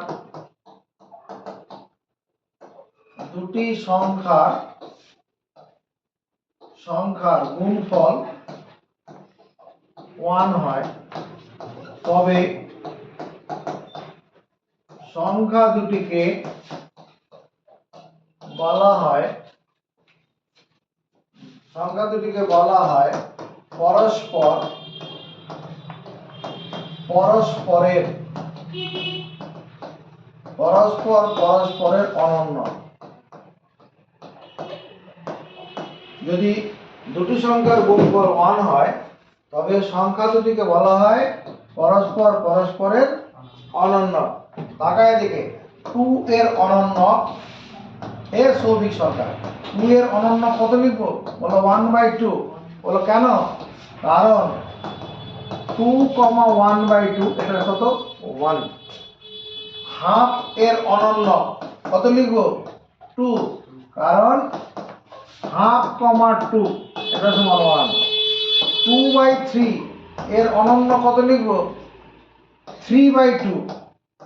গুণফল 1 হয় তবে সংখ্যা দুটিকে বলা হয় পরস্পরের অনন্য। যদি দুটি সংখ্যার গুণফল 1 হয় তবে সংখ্যা দুটিকে বলা হয় পরস্পরের অনন্য। তাকায় দিকে 2 এর অনন্য এর সৌভিক সংখ্যা। 2 এর অনন্য কত লিখবো? বলো 1/2। বলো কেন? কারণ 2, 1/2 এটা কত? 1। হাফ এর অনন্য কত লিখবো? 2, কারণ হাফ, 2 এটা সমান 1। 2/3 এর অনন্য কত লিখবো? 3/2,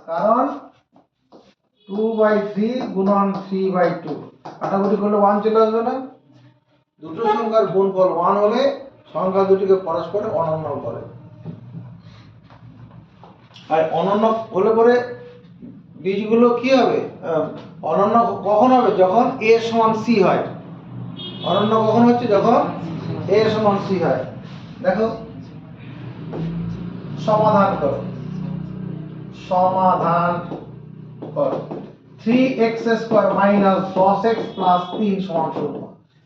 কারণ 2/3 গুণন 3/2। কাটাকুটি করলে 1 চলে আসবে না? দুটো সংখ্যার গুণফল 1 হলে সংখ্যা দুটিকে পরস্পর অনন্য করে। আর অনন্য হলে পরে বীজগুলো কি হবে? অনন্য কখন হবে? যখন a সমান c হয়। অনন্য কখন হচ্ছে? যখন a সমান c হয়। দেখো সমাধান করো, সমাধান করো। 3x square minus 10x plus 3 সমান 0।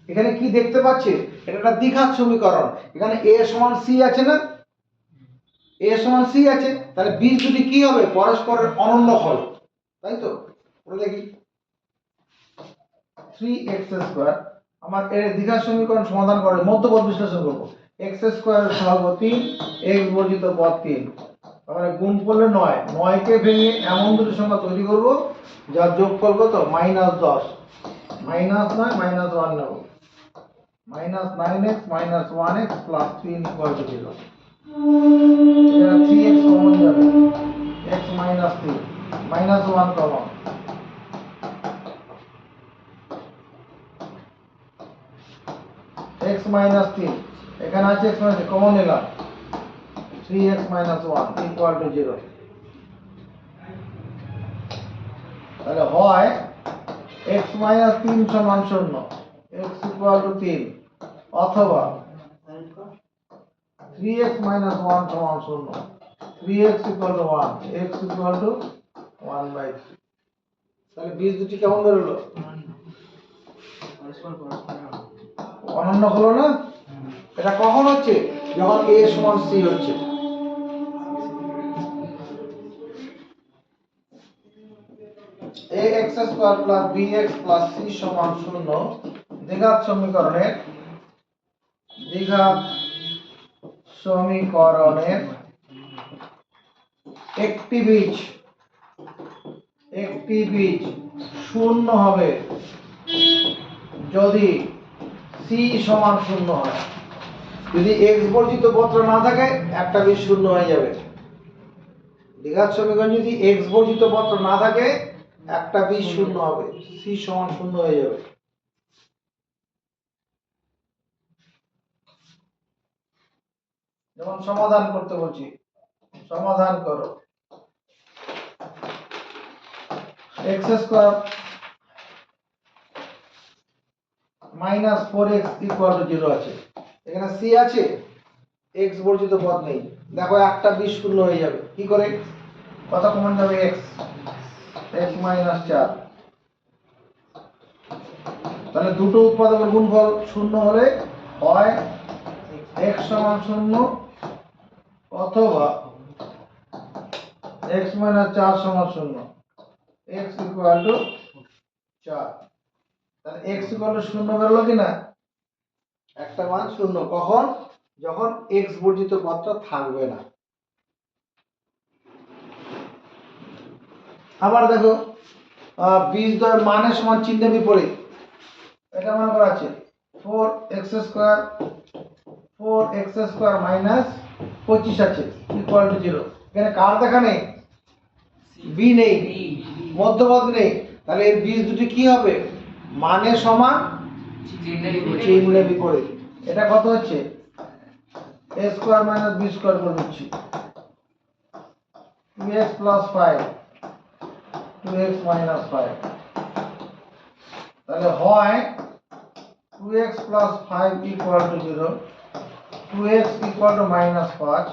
এখানে কি দেখতে পাচ্ছি? এটা একটা দ্বিঘাত সমীকরণ। এখানে a সমান c আছে না? a সমান c আছে, তাহলে বীজ দুটি কি হবে? পরস্পরের অনন্য ফল, তাই তো? বলে দেখি 3x স্কয়ার, আমার এর দ্বিঘাত সমীকরণ সমাধান করে মধ্যপদ বিশ্লেষণ করব। x স্কয়ার সহগ 3, x বর্জিত পদ 3, তাহলে গুণ করলে 9, 9 কে ভেঙে এমন দুটি সংখ্যা তৈরি করব যার যোগফল কত? -10, -9 -1 নেব, -9x - 1x + 3 = 0। এখানে 3x কমন যাবে, x - 3 -1 কমন, x - 3 এখানে আছে, x - কমন নিলাম, 3x - 1 = 0। তাহলে হয় x - 3 সমান 0, x = 3, অথবা 3x - 1 সমান 0, 3x = 1, x = 1/3। তাহলে বীজ দুটি কেমন বেরোলো? অনন্য হলো না? এটা কখন হচ্ছে? যখন a সমান c হচ্ছে। ax square plus bx plus c সমান 0 দ্বিঘাত সমীকরণের একটি বীজ শূন্য হবে যদি c সমান 0 হয়। যদি x বর্জিত পদটা না থাকে, একটা বীজ শূন্য হয়ে যাবে। দ্বিঘাত সমীকরণ যদি x বর্জিত পদটা না থাকে, একটা বীজ শূন্য হবে, c সমান 0 হয়ে যাবে। যেমন সমাধান করতে বলছি, সমাধান করো। x স্কয়ার মাইনাস 4x = 0 আছে, এখানে c আছে, x বর্জিত পদ নেই। দেখো একটা বীজ শূন্য হয়ে যাবে। কি করে? কত কমন যাবে? x - 4। তাহলে দুটো উৎপাদকের গুণফল শূন্য হলে হয় x সমান 0, অথবা x - 4 সমান 0, x = 4। তাহলে x = 0 বেরোলো কিনা? একটা মান শূন্য। কখন? যখন x বর্জিত পদটা থাকবে না। আবার দেখো বীজদ্বয়ের মানের সমান চিহ্নের বিপরীত। এটা মনে করা আছে 4x স্কয়ার মাইনাস 25 আছে = 0। এখানে কার দেখা নেই? b নেই, মধ্যপদ নেই। তাহলে এর বীজ দুটি কি হবে? মানের সমান চিহ্নের বিপরীত। এটা কত হচ্ছে? a square minus b square করে দিচ্ছি, 2x + 5, 2x - 5। তাহলে হয় 2x + 5 = 0, 2x = -5,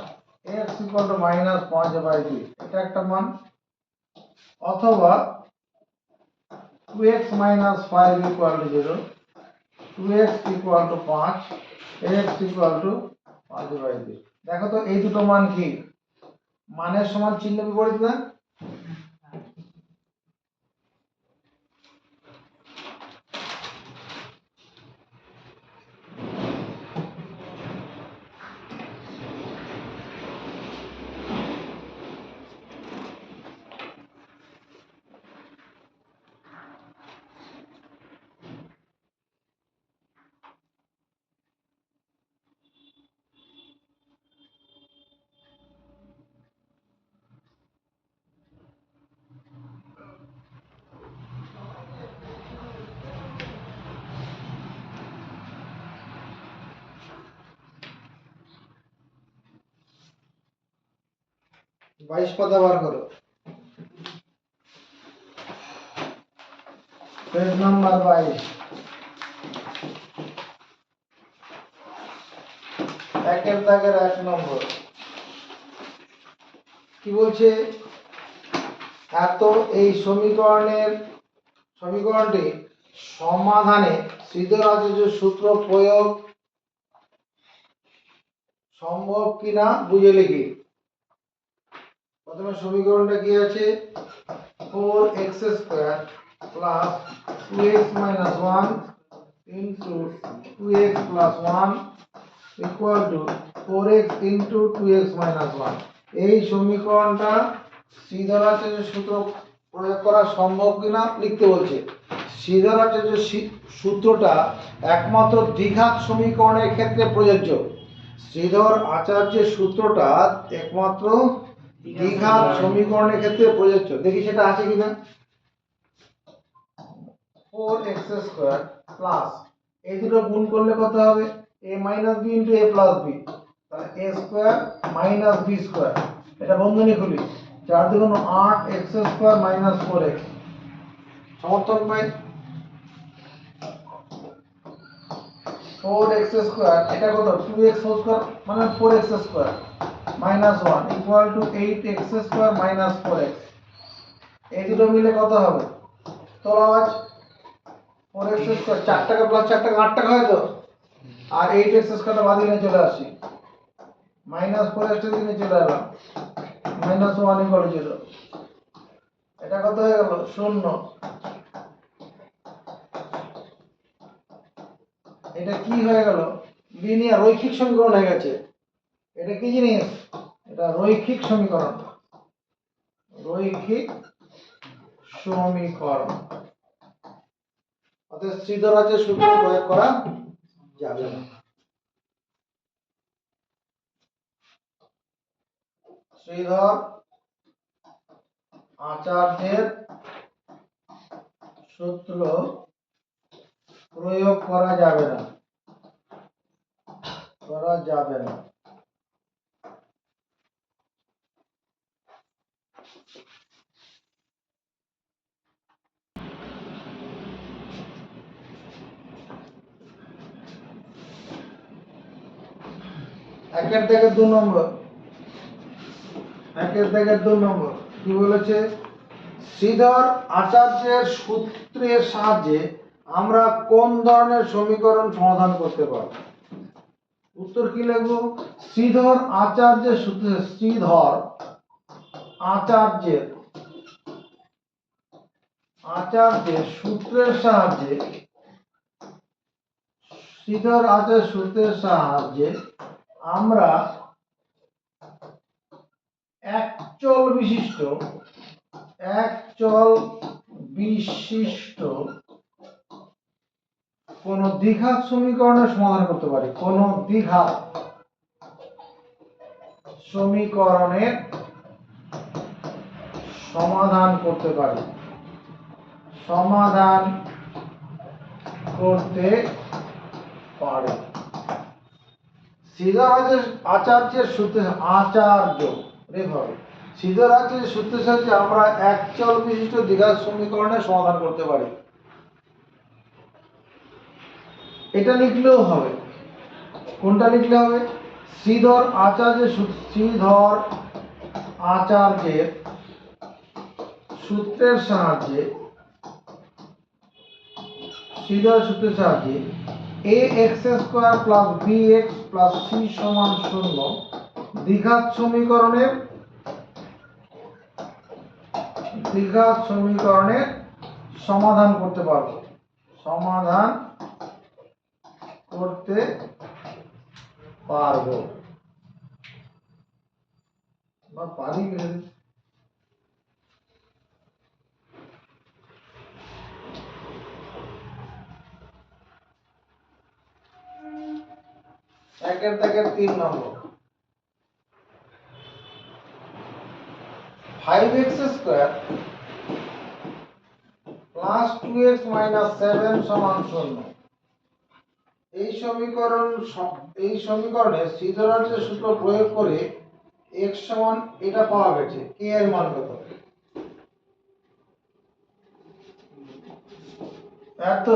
x = -5/2, এটা একটা মান। অথবা 2x - 5 = 0, 2x = 5, x = 5/2। দেখো তো এই দুটো মান কি? মানের সমান চিহ্ন বিপরীত না? বাইশ পাতা বার করো, পেজ নাম্বার 22। একের দাগের 1 নম্বর কি বলছে, এত এই সমীকরণটি সমাধানে সিদ্ধরাচার্য সূত্র প্রয়োগ সম্ভব কিনা বুঝে লিখি। প্রথমে সমীকরণটা কি আছে, 4x square plus 2x minus 1 into 2x plus 1 equal to 4x into 2x minus 1। এই সমীকরণটা সিদ্ধরাচার্য সূত্র প্রয়োগ করা সম্ভব কিনা লিখতে বলছে। সিদ্ধরাচার্য সূত্রটা একমাত্র দ্বিঘাত সমীকরণের ক্ষেত্রে প্রযোজ্য। শ্রীধর আচার্যের সূত্রটা একমাত্র দ্বিঘাত সমীকরণের ক্ষেত্রে প্রযোজ্য। দেখি সেটা আছে কিনা। 4x স্কয়ার প্লাস এই দুটো গুণ করলে কত হবে, a minus b into a plus b, তাহলে a square minus b square. এটা বন্ধনী খুলি, 4 দুগুণ 8 x স্কয়ার মাইনাস 4x সমর্থন পাই। 4x স্কয়ার এটা কত, 2x হোল স্কয়ার মানে 4x square minus 1 equal to 8x square minus 4x। এই দুটো মিলে কত হবে, তোলা আওয়াজ, 4x স্কয়ার 4 টাকা প্লাস 4 টাকা 8 টাকা হয় তো, আর 8x স্কয়ারটা বাদ দিলে চলে আসি, মাইনাস 4x টা দিলে চলে এলাম, মাইনাস 1 ইকুয়াল 0। এটা কত হয়ে গেল, 0। এটা কি হয়ে গেল, লিনিয়ার রৈখিক সমীকরণ হয়ে গেছে। এটা কি জিনিস, এটা রৈখিক সমীকরণ, রৈখিক সমীকরণ। অতএব শ্রীধরাচার্য সূত্র প্রয়োগ করা যাবে না। শ্রীধর আচার্যের সূত্র প্রয়োগ করা যাবে না, করা যাবে না। একের থেকে 2 নম্বর, একের থেকে 2 নম্বর কি বলেছে, শ্রীধর আচার্যের সূত্রের সাহায্যে আমরা কোন ধরনের সমীকরণ সমাধান করতে পারব। উত্তর কি লিখব, শ্রীধর আচার্যের সূত্রে, শ্রীধর আচার্যের সূত্রের সাহায্যে, শ্রীধর আচার্যের সূত্রের সাহায্যে আমরা একচল বিশিষ্ট কোন দ্বিঘাত সমীকরণের সমাধান করতে পারি, কোন দ্বিঘাত সমীকরণের সমাধান করতে পারি, সমাধান করতে পারি। শ্রীধর আচার্যের সূত্রে, আচার্য রেভাবে শ্রীধর আচার্যের সূত্রের সাহায্যে আমরা একচল বিশিষ্ট দ্বিঘাত সমীকরণের সমাধান করতে পারি। এটা লিখলেও হবে, কোনটা লিখলে হবে, শ্রীধর আচার্যের সূত্রের সাহায্যে, শ্রীধর সূত্রের সাহায্যে ax square plus bx plus c সমান 0 দ্বিঘাত সমীকরণের সমাধান করতে পারবো, সমাধান করতে পারবো বা পারি। একের দাগের 3 নম্বর, 5x square plus 2x minus 7 সমান 0। এই সমীকরণে শ্রীধরাচার্যের সূত্র প্রয়োগ করে x সমান এটা পাওয়া গেছে, k এর মান কত, এত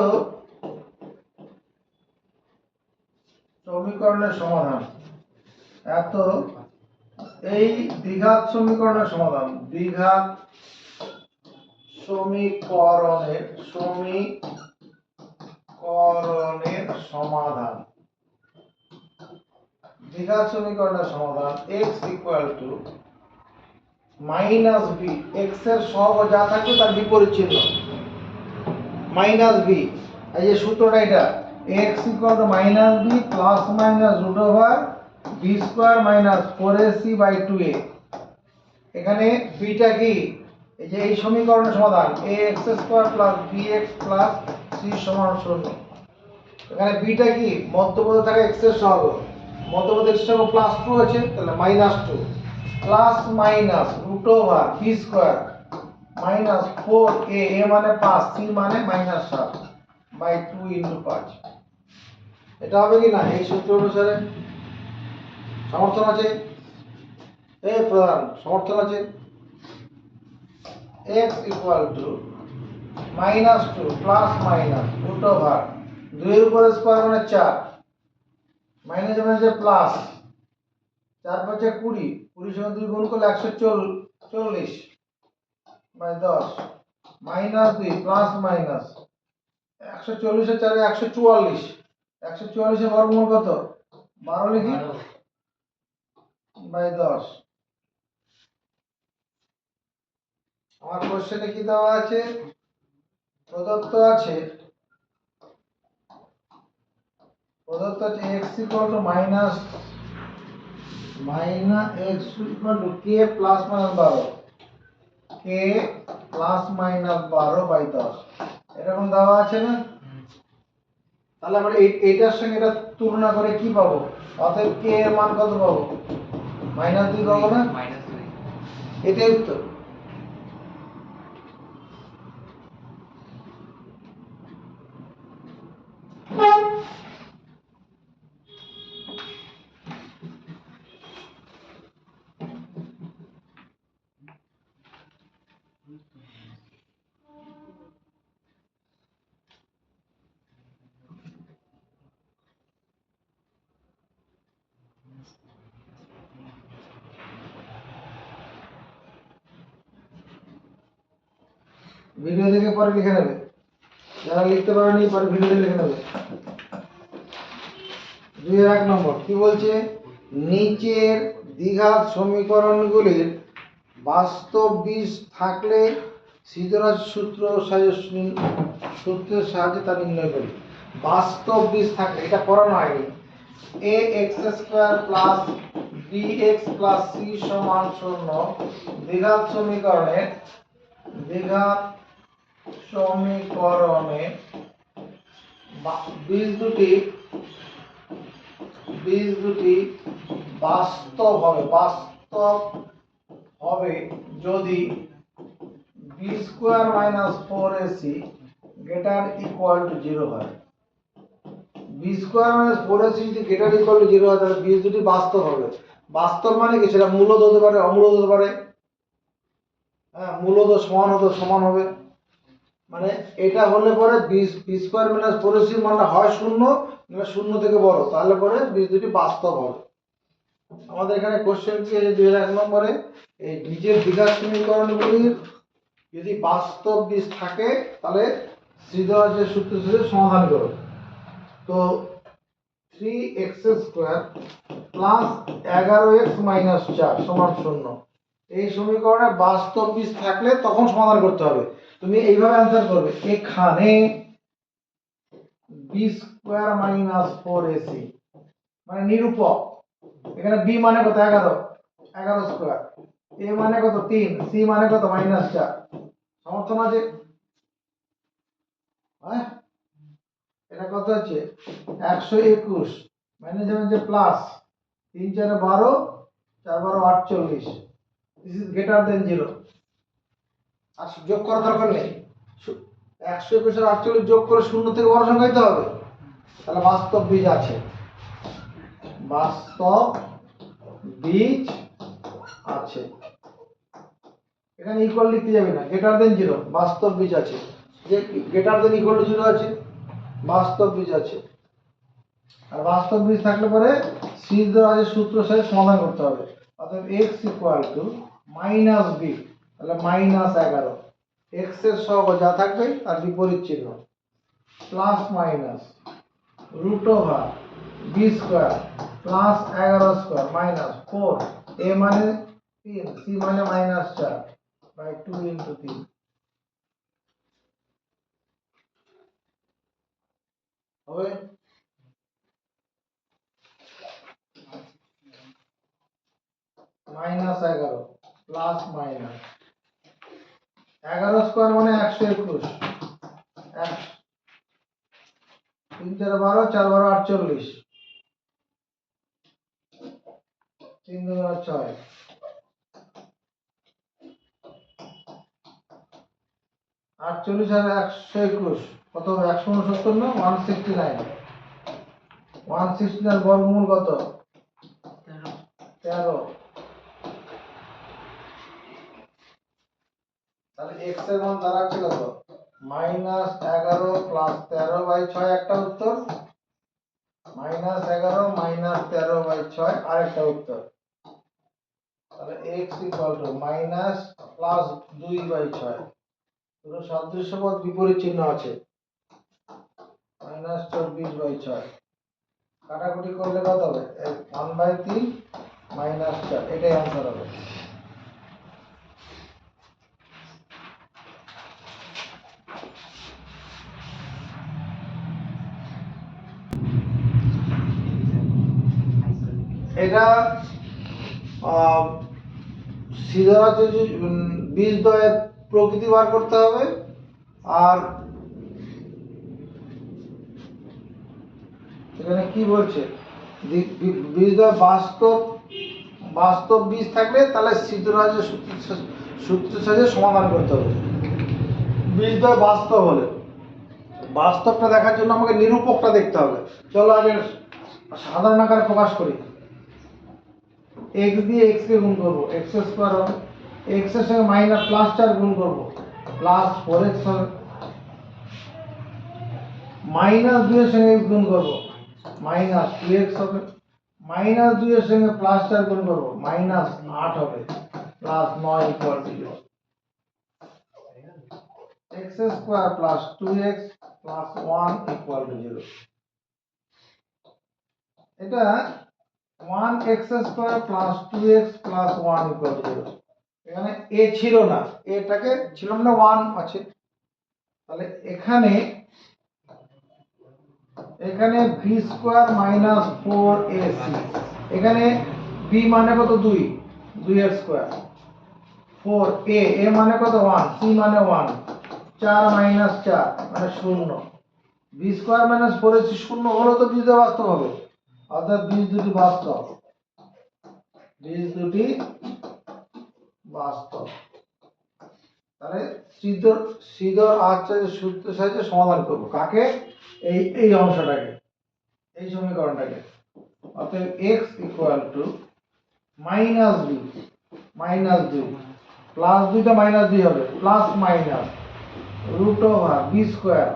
সমীকরণের সমাধান এত এই দ্বিঘাত সমীকরণের সমাধান, দ্বিঘাত সমীকরণের সমাধান, দ্বিঘাত সমীকরণের সমাধান x equal to minus b, x এর সহগ যা থাকবে তার বিপরীত চিহ্ন মাইনাস বি। এই যে সূত্রটা এটা x equal to minus b plus minus root over b square minus 4ac by 2a। এখানে বিটা কি, এই যে এই সমীকরণের সমাধান ax square plus bx plus c সমান 0। এখানে বিটা কি, মধ্যপদে থাকা x এর সহগ, মধ্যপদে x এর সহগ প্লাস 2 আছে, তাহলে minus 2 plus minus root over b square minus 4a, a মানে 5, c মানে মাইনাস 7 বাই 2 ইনটু 5। এটা হবে কি না, এই সূত্র অনুসারে সমর্থন আছে, এই প্রধান সমর্থন আছে। x equal to minus 2 plus minus root over 2 এর উপরে স্কয়ার মানে 4 মাইনাস মানে প্লাস 4 5 20, 20 সঙ্গে 2 গুণ করলে 140 বাই 10 মাইনাস 2 প্লাস মাইনাস 140 এর 4 144, 144 এর বর্গমূল কত 12 লিখি বাই 10। আমার কোশ্চেনে কি দেওয়া আছে, প্রদত্ত আছে x equal to minus x equal to k plus minus 12, k plus minus 12 by 10 এরকম দেওয়া আছে না। তাহলে আমরা এইটার সঙ্গে এটা তুলনা করে কি পাবো, অতএব k এর মান কত পাবো, মাইনাস 2 পাবো না, এটাই উত্তর। ভিডিও দেখে পরে লিখে নেবে, যারা লিখতে পারেনি পরে ভিডিও দেখে লিখে নেবে। 2 নম্বর কি বলছে, নিচের দ্বিঘাত সমীকরণগুলির বাস্তব বীজ থাকলে সিদ্ধরাজ সূত্রের সাহায্যে তা নির্ণয় করি। বাস্তব বীজ থাকলে, এটা পড়ানো হয়নি, ax square plus bx plus c সমান 0 দ্বিঘাত সমীকরণে বীজ দুটি বাস্তব হবে যদি b square minus 4ac greater equal to 0 হয়। b স্কয়ার মাইনাস 4ac যদি গ্রেটার ইকুয়াল টু 0 হয় তাহলে বীজ দুটি বাস্তব হবে। বাস্তব মানে কি, সেটা মূলদ হতে পারে, অমূলদ হতে পারে। হ্যাঁ, মূলদ সমান হবে, মানে এটা হলে পরে বি স্কয়ার মাইনাস 4ac মানটা হয় 0 না 0 থেকে বড়, তাহলে পরে বীজ দুটি বাস্তব হবে। আমাদের এখানে কোশ্চেন কি আছে 2 নম্বরে, এই বীজের দ্বিঘাত সমীকরণগুলির যদি বাস্তব বীজ থাকে তাহলে সিদ্ধরাজের সূত্রের সমাধান করো। তো 3x square plus 11x minus 4 সমান 0, এই সমীকরণে বাস্তব বীজ থাকলে তখন সমাধান করতে হবে। তুমি এইভাবে অ্যান্সার করবে, এখানে b স্কয়ার মাইনাস 4ac মানে নিরূপক, এখানে b মানে কত 11 স্কয়ার, a মানে কত 3, c মানে কত মাইনাস 4, সমর্থন আছে। হ্যাঁ, এটা কত আছে 121 মাইনাস যাবে যে plus 3 4 12 4 12 48, this is greater than 0। আর যোগ করার দরকার নেই, 121 আর 48 যোগ করে 0 থেকে বড় সংখ্যা দিতে হবে, তাহলে বাস্তব বীজ আছে, এখানে ইকুয়াল লিখতে যাবে না, গ্রেটার দেন 0, বাস্তব বীজ আছে, যে গ্রেটার দেন ইকুয়াল টু 0 আছে, বাস্তব বীজ আছে। আর বাস্তব বীজ থাকলে পরে সিদ্ধ রাজের সূত্র সাথে সমাধান করতে হবে। অর্থাৎ x equal to minus b, তাহলে -11 x এর সহগ যা থাকবে তার বিপরীত চিহ্ন, plus minus root over b square plus 11 square minus 4, a মানে 3, c মানে -4 বাই 2 ইন্টু 3 হবে। -11 প্লাস মাইনাস 11 স্কোয়ার মানে 121, 3 4 12, 4 12 48, 3 2 6, 48 আর 121 কত হবে? 169 না 169, 169 বর্গমূল কত? 13। তাহলে x এর মান দাঁড়াচ্ছে কত? -11 প্লাস 13 বাই 6 একটা উত্তর, -11 -13 বাই 6 আরেকটা উত্তর। তাহলে x equal to minus plus 2 by 6, পুরো সাদৃশ্য পদ বিপরীত চিহ্ন আছে, -24 বাই 6, কাটাকুটি করলে কত হবে? 1/3 -4, এটাই आंसर হবে। এটা সিদ্ধার্থ বীজ দ্বয়ের প্রকৃতি বার করতে হবে, আর এখানে কি বলছে বীজ দ্বয় বাস্তব বীজ থাকলে তাহলে সিদ্ধরাজের সূত্রের সাথে সমাধান করতে হবে। বীজ দ্বয় বাস্তব হলে, বাস্তবটা দেখার জন্য আমাকে নিরূপকটা দেখতে হবে। চলো আগে সাধারণ আকারে প্রকাশ করি। x দিয়ে x কে গুণ করব, x স্কয়ার হবে, x এর সঙ্গে মাইনাস প্লাস 4 গুণ করব, প্লাস 4x হবে, মাইনাস 2 এর সঙ্গে x গুণ করব, মাইনাস 2x হবে, মাইনাস 2 এর সঙ্গে প্লাস 4 গুণ করব, মাইনাস 8 হবে, plus 9 equal to 0। x square plus 2x plus 1 equal to 0। এটা 1x square plus 2x plus 1 equal to 0। এখানে a ছিল না, এটাকে ছিল না 1 আছে, তাহলে এখানে b স্কয়ার মাইনাস 4ac, এখানে b মানে কত? 2, 2 এর স্কয়ার, 4a, a মানে কত? 1, c মানে 1, 4 মাইনাস 4 মানে 0, b স্কয়ার মাইনাস 4ac 0 হলো তো বীজ বাস্তব হবে, অর্থাৎ বীজ দুটি বাস্তব, বীজ দুটি বাস্তব। তাহলে সিদ্ধর আচার্যের সূত্রের সাহায্যে সমাধান করব কাকে? এই অংশটাকে, এই সমীকরণটাকে। অতএব x equal to minus b, minus 2 plus 2টা মাইনাস 2 হবে, plus minus root over b square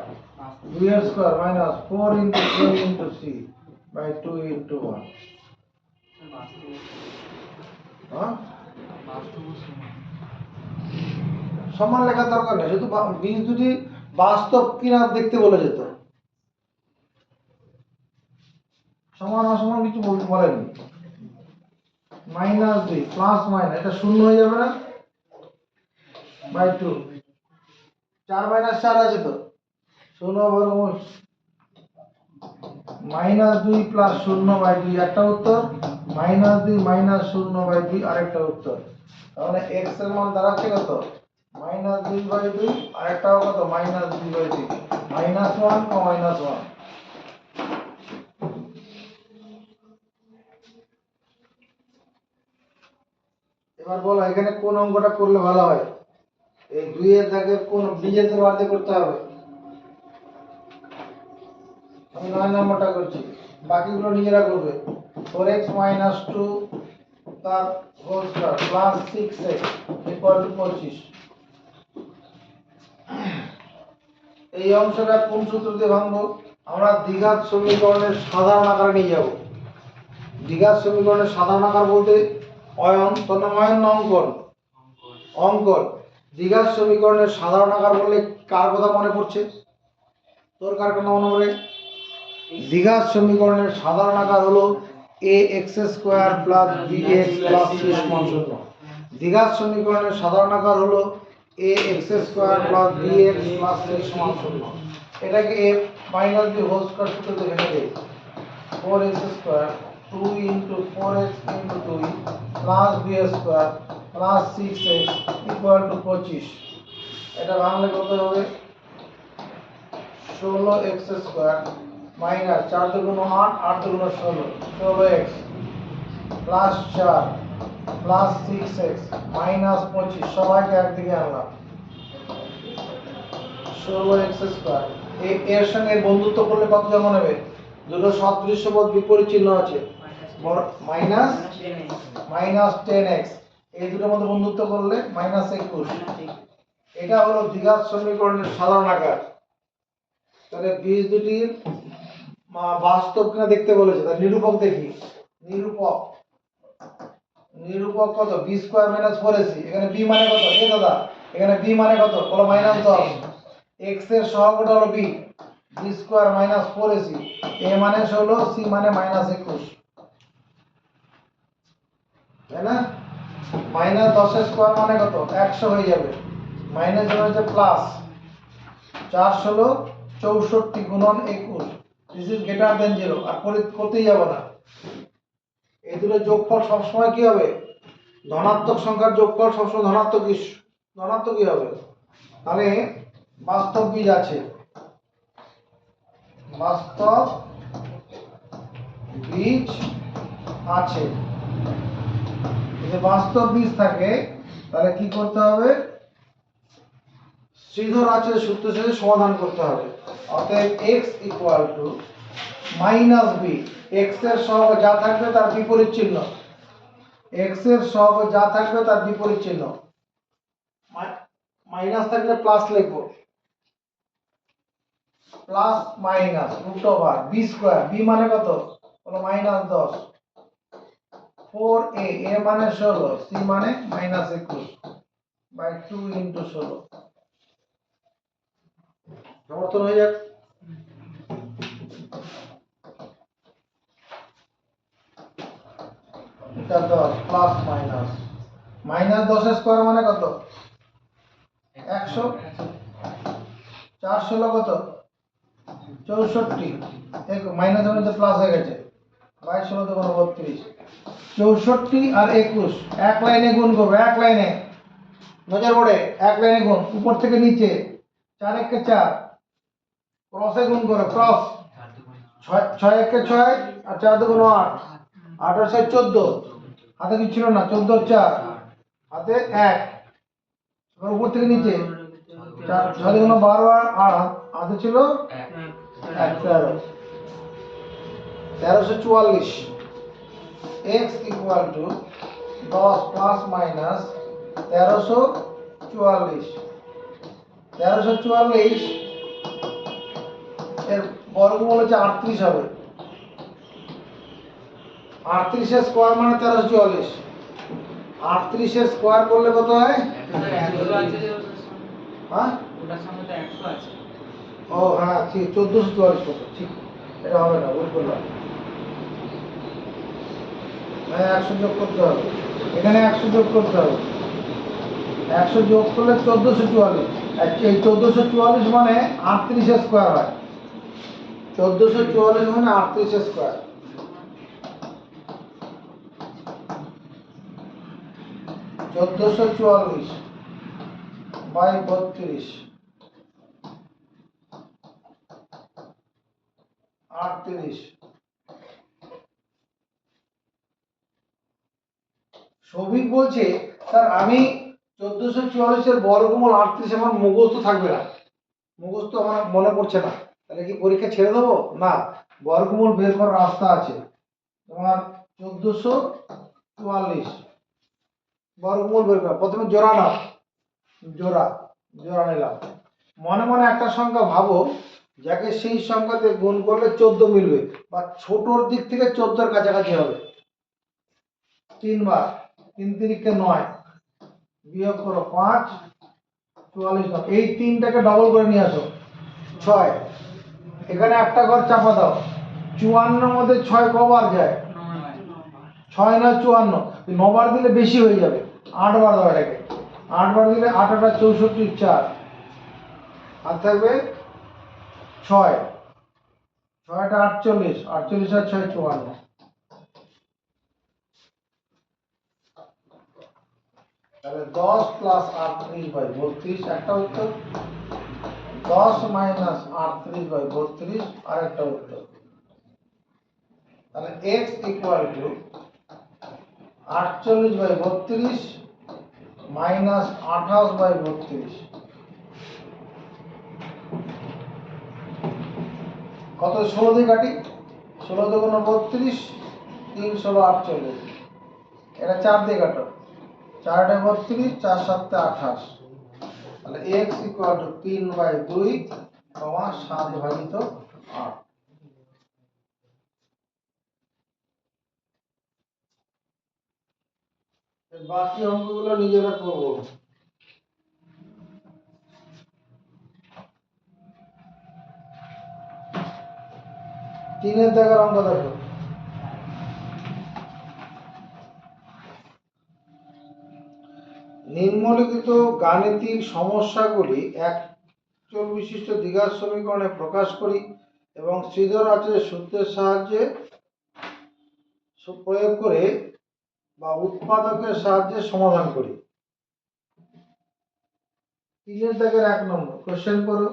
2 এর square minus 4 into 12 into c by 2 into 1। হ্যাঁ, সমান লেখার দরকার নেই, শুধু বীজ দুটি বাস্তব কিনা দেখতে বলে যেত, সমান অসমান কিছু বলেনি। মাইনাস 2 প্লাস মাইনাস, এটা শূন্য হয়ে যাবে না, বাই 2, 4 মাইনাস 4 আছে তো, 16 বর্গমূল, মাইনাস 2 প্লাস 0 বাই 2 একটা উত্তর, মাইনাস 2 মাইনাস 0 বাই 2 আরেকটা উত্তর। তাহলে x এর মান দাঁড়াচ্ছে কত? মাইনাস 2 বাই 2, আরেকটাও কত? মাইনাস 2 বাই 2, মাইনাস 1 ও মাইনাস 1। এবার বলো এখানে কোন অঙ্কটা করলে ভালো হয়? এই 2 এর দাগে কোন নিজেদের বাড়তে করতে হবে? আমি 9 নম্বরটা করছি, বাকিগুলো নিজেরা করবে। 4x minus 2 তার whole square plus 6x equal to 25। এই অংশটা কোন সূত্র দিয়ে ভাঙবো? আমরা দ্বিঘাত সমীকরণের সাধারণ আকারে নিয়ে যাব। দ্বিঘাত সমীকরণের সাধারণ আকার বলতে অয়ন, তোর নাম অয়ন না অঙ্কন? অঙ্কন। দ্বিঘাত সমীকরণের সাধারণ আকার বললে কার কথা মনে পড়ছে? তোর কার কথা মনে পড়ে? দ্বিঘাত সমীকরণের সাধারণ আকার হলো ax² + bx + c সমান 0। দ্বিঘাত সমীকরণের সাধারণ আকার হলো ax² + bx + c সমান 0। এটাকে a - b হোল স্কয়ার সূত্রে ভেঙে দেই। 4x² 2 * 4x * 2 + b² + 6x = 25। এটা ভাঙলে কত হবে? 16x² মাইনাস 4 দুগুণ 8, 8 দুগুণ 16, 16x plus 4 plus 6x minus 25, সবাইকে একদিকে আনলাম। 16x²। এর সঙ্গে বন্ধুত্ব করলে কত জমা নেবে? দুটো সদৃশ্য পদ বিপরীত চিহ্ন আছে, মাইনাস মাইনাস 10x। এই দুটোর মধ্যে বন্ধুত্ব করলে -21। এটা হলো দ্বিঘাত সমীকরণের সাধারণ আকার। তাহলে বীজ দুটির বাস্তব কিনা দেখতে বলেছে, তাহলে নিরূপক দেখি। নিরূপক নিরূপক কত? b² - 4ac। এখানে b মানে কত? এ দাদা, এখানে b মানে কত? বলো -10। x এর সহগটা হলো b, b² - 4ac। a মানে 16, c মানে -21, তাই না? -10² মানে কত? 100 হয়ে যাবে। মাইনাস হচ্ছে প্লাস 4 16 64 গুণন 21। This is greater than 0। আর করতেই যাব না। এই দুটো যোগফল সবসময় কি হবে? ধনাত্মক সংখ্যার যোগফল সবসময় ধনাত্মকই হবে। তাহলে বাস্তব বীজ আছে, বাস্তব বীজ আছে। যদি বাস্তব বীজ থাকে তাহলে কি করতে হবে? শ্রীধর আছে সূত্র সাথে সমাধান করতে হবে। অতএব x - b। x এর সহগ যা থাকবে তার বিপরীত চিহ্ন, x এর সহগ যা থাকবে তার বিপরীত চিহ্ন। মাইনাস থাকলে প্লাস লিখবো, প্লাস মাইনাস √ b²। b মানে কত? বলো -10। 4a, a মানে 16, c মানে -21/2 * 16। সমর্থন হয়ে যাক। এটা 10 প্লাস মাইনাস -10² মানে কত? 100। 4 16 কত? 64। দেখো মাইনাস মধ্যে প্লাস হয়ে গেছে। 22 16 = 32। 64 আর 21 এক লাইনে গুণ করবে, এক লাইনে। নজর পড়ে, এক লাইনে গুণ, উপর থেকে নিচে। 4 1 = 4, ক্রসে গুণ করো, ক্রস। 6 1 = 6 আর 4 2 = 8, 8 আর 6 14। হাতে কিছু ছিল না, 14 4 হাতে 1, এবার উপর থেকে নিচে 4 6 2 = 12 আর হাতে ছিল 1 13, 1344। x = 10 plus minus 1344। 1344 এর বর্গমূল হচ্ছে 38 হবে। 38 এর স্কয়ার মানে 1344। 38 এর স্কয়ার করলে কত হয়? হ্যাঁ, ওটার সঙ্গে তো 100 আছে। ও হ্যাঁ, ঠিক 1444 কত? ঠিক, এটা হবে না, ভুল করলাম। হ্যাঁ, 100 যোগ করতে হবে, এখানে 100 যোগ করতে হবে। 100 যোগ করলে 1444। এই 1444 মানে 38 এর স্কয়ার হয়। 1444 মানে 38 এর স্কয়ার। 1444/32 38। সৌভিক বলছে, স্যার আমি 1444 এর বর্গমূল 38 আমার মুখস্থ থাকবে না, মুখস্থ আমার মনে পড়ছে না, তাহলে কি পরীক্ষা ছেড়ে দেবো? না, বর্গমূল বের করার রাস্তা আছে। তোমার 1444 বর্গমূল বের করা, প্রথমে জোড়া নাও, জোড়া নিলাম। মনে মনে একটা সংখ্যা ভাবো যাকে সেই সংখ্যাতে গুণ করলে 14 মিলবে বা ছোটর দিক থেকে 14 এর কাছাকাছি হবে। 3 বার 3 তিরিকে 9 বিয়োগ করো 5 44 এই 3টাকে ডবল করে নিয়ে আসো 6 এখানে একটা ঘর চাপা দাও 54 এর মধ্যে 6 কবার যায় 6 না 54 9 বার দিলে বেশি হয়ে যাবে 8 বার দাও এটাকে 8 বার দিলে 8 8 64 4 আর থাকবে 6 6টা 48 48 আর 6 54 তাহলে 10 প্লাস 38 বাই 32 একটা উত্তর 10 মাইনাস 38 বাই 32 আর একটা উত্তর তাহলে x equal to 48 by 32 minus 28 by 32 কত 16 দিয়ে কাটি 16 দুগুণ 32 3 16 48 এটা 4 দিয়ে কাটো 4 টা 32 4 7 28 তাহলে x ইকুয়াল টু 3 বাই 2 7 ভাজিত 8 বাকি অঙ্কগুলো নিজেরা করব তিনের দাগের অঙ্ক দেখো নিম্নলিখিত গাণিতিক সমস্যাগুলি এক চল বিশিষ্ট দ্বিঘাত সমীকরণে প্রকাশ করি এবং শ্রীধর আচার্যের সূত্রের সাহায্যে প্রয়োগ করে বা উৎপাদকের সাহায্যে সমাধান করি। তিনের দাগের 1 নম্বর কোশ্চেন করো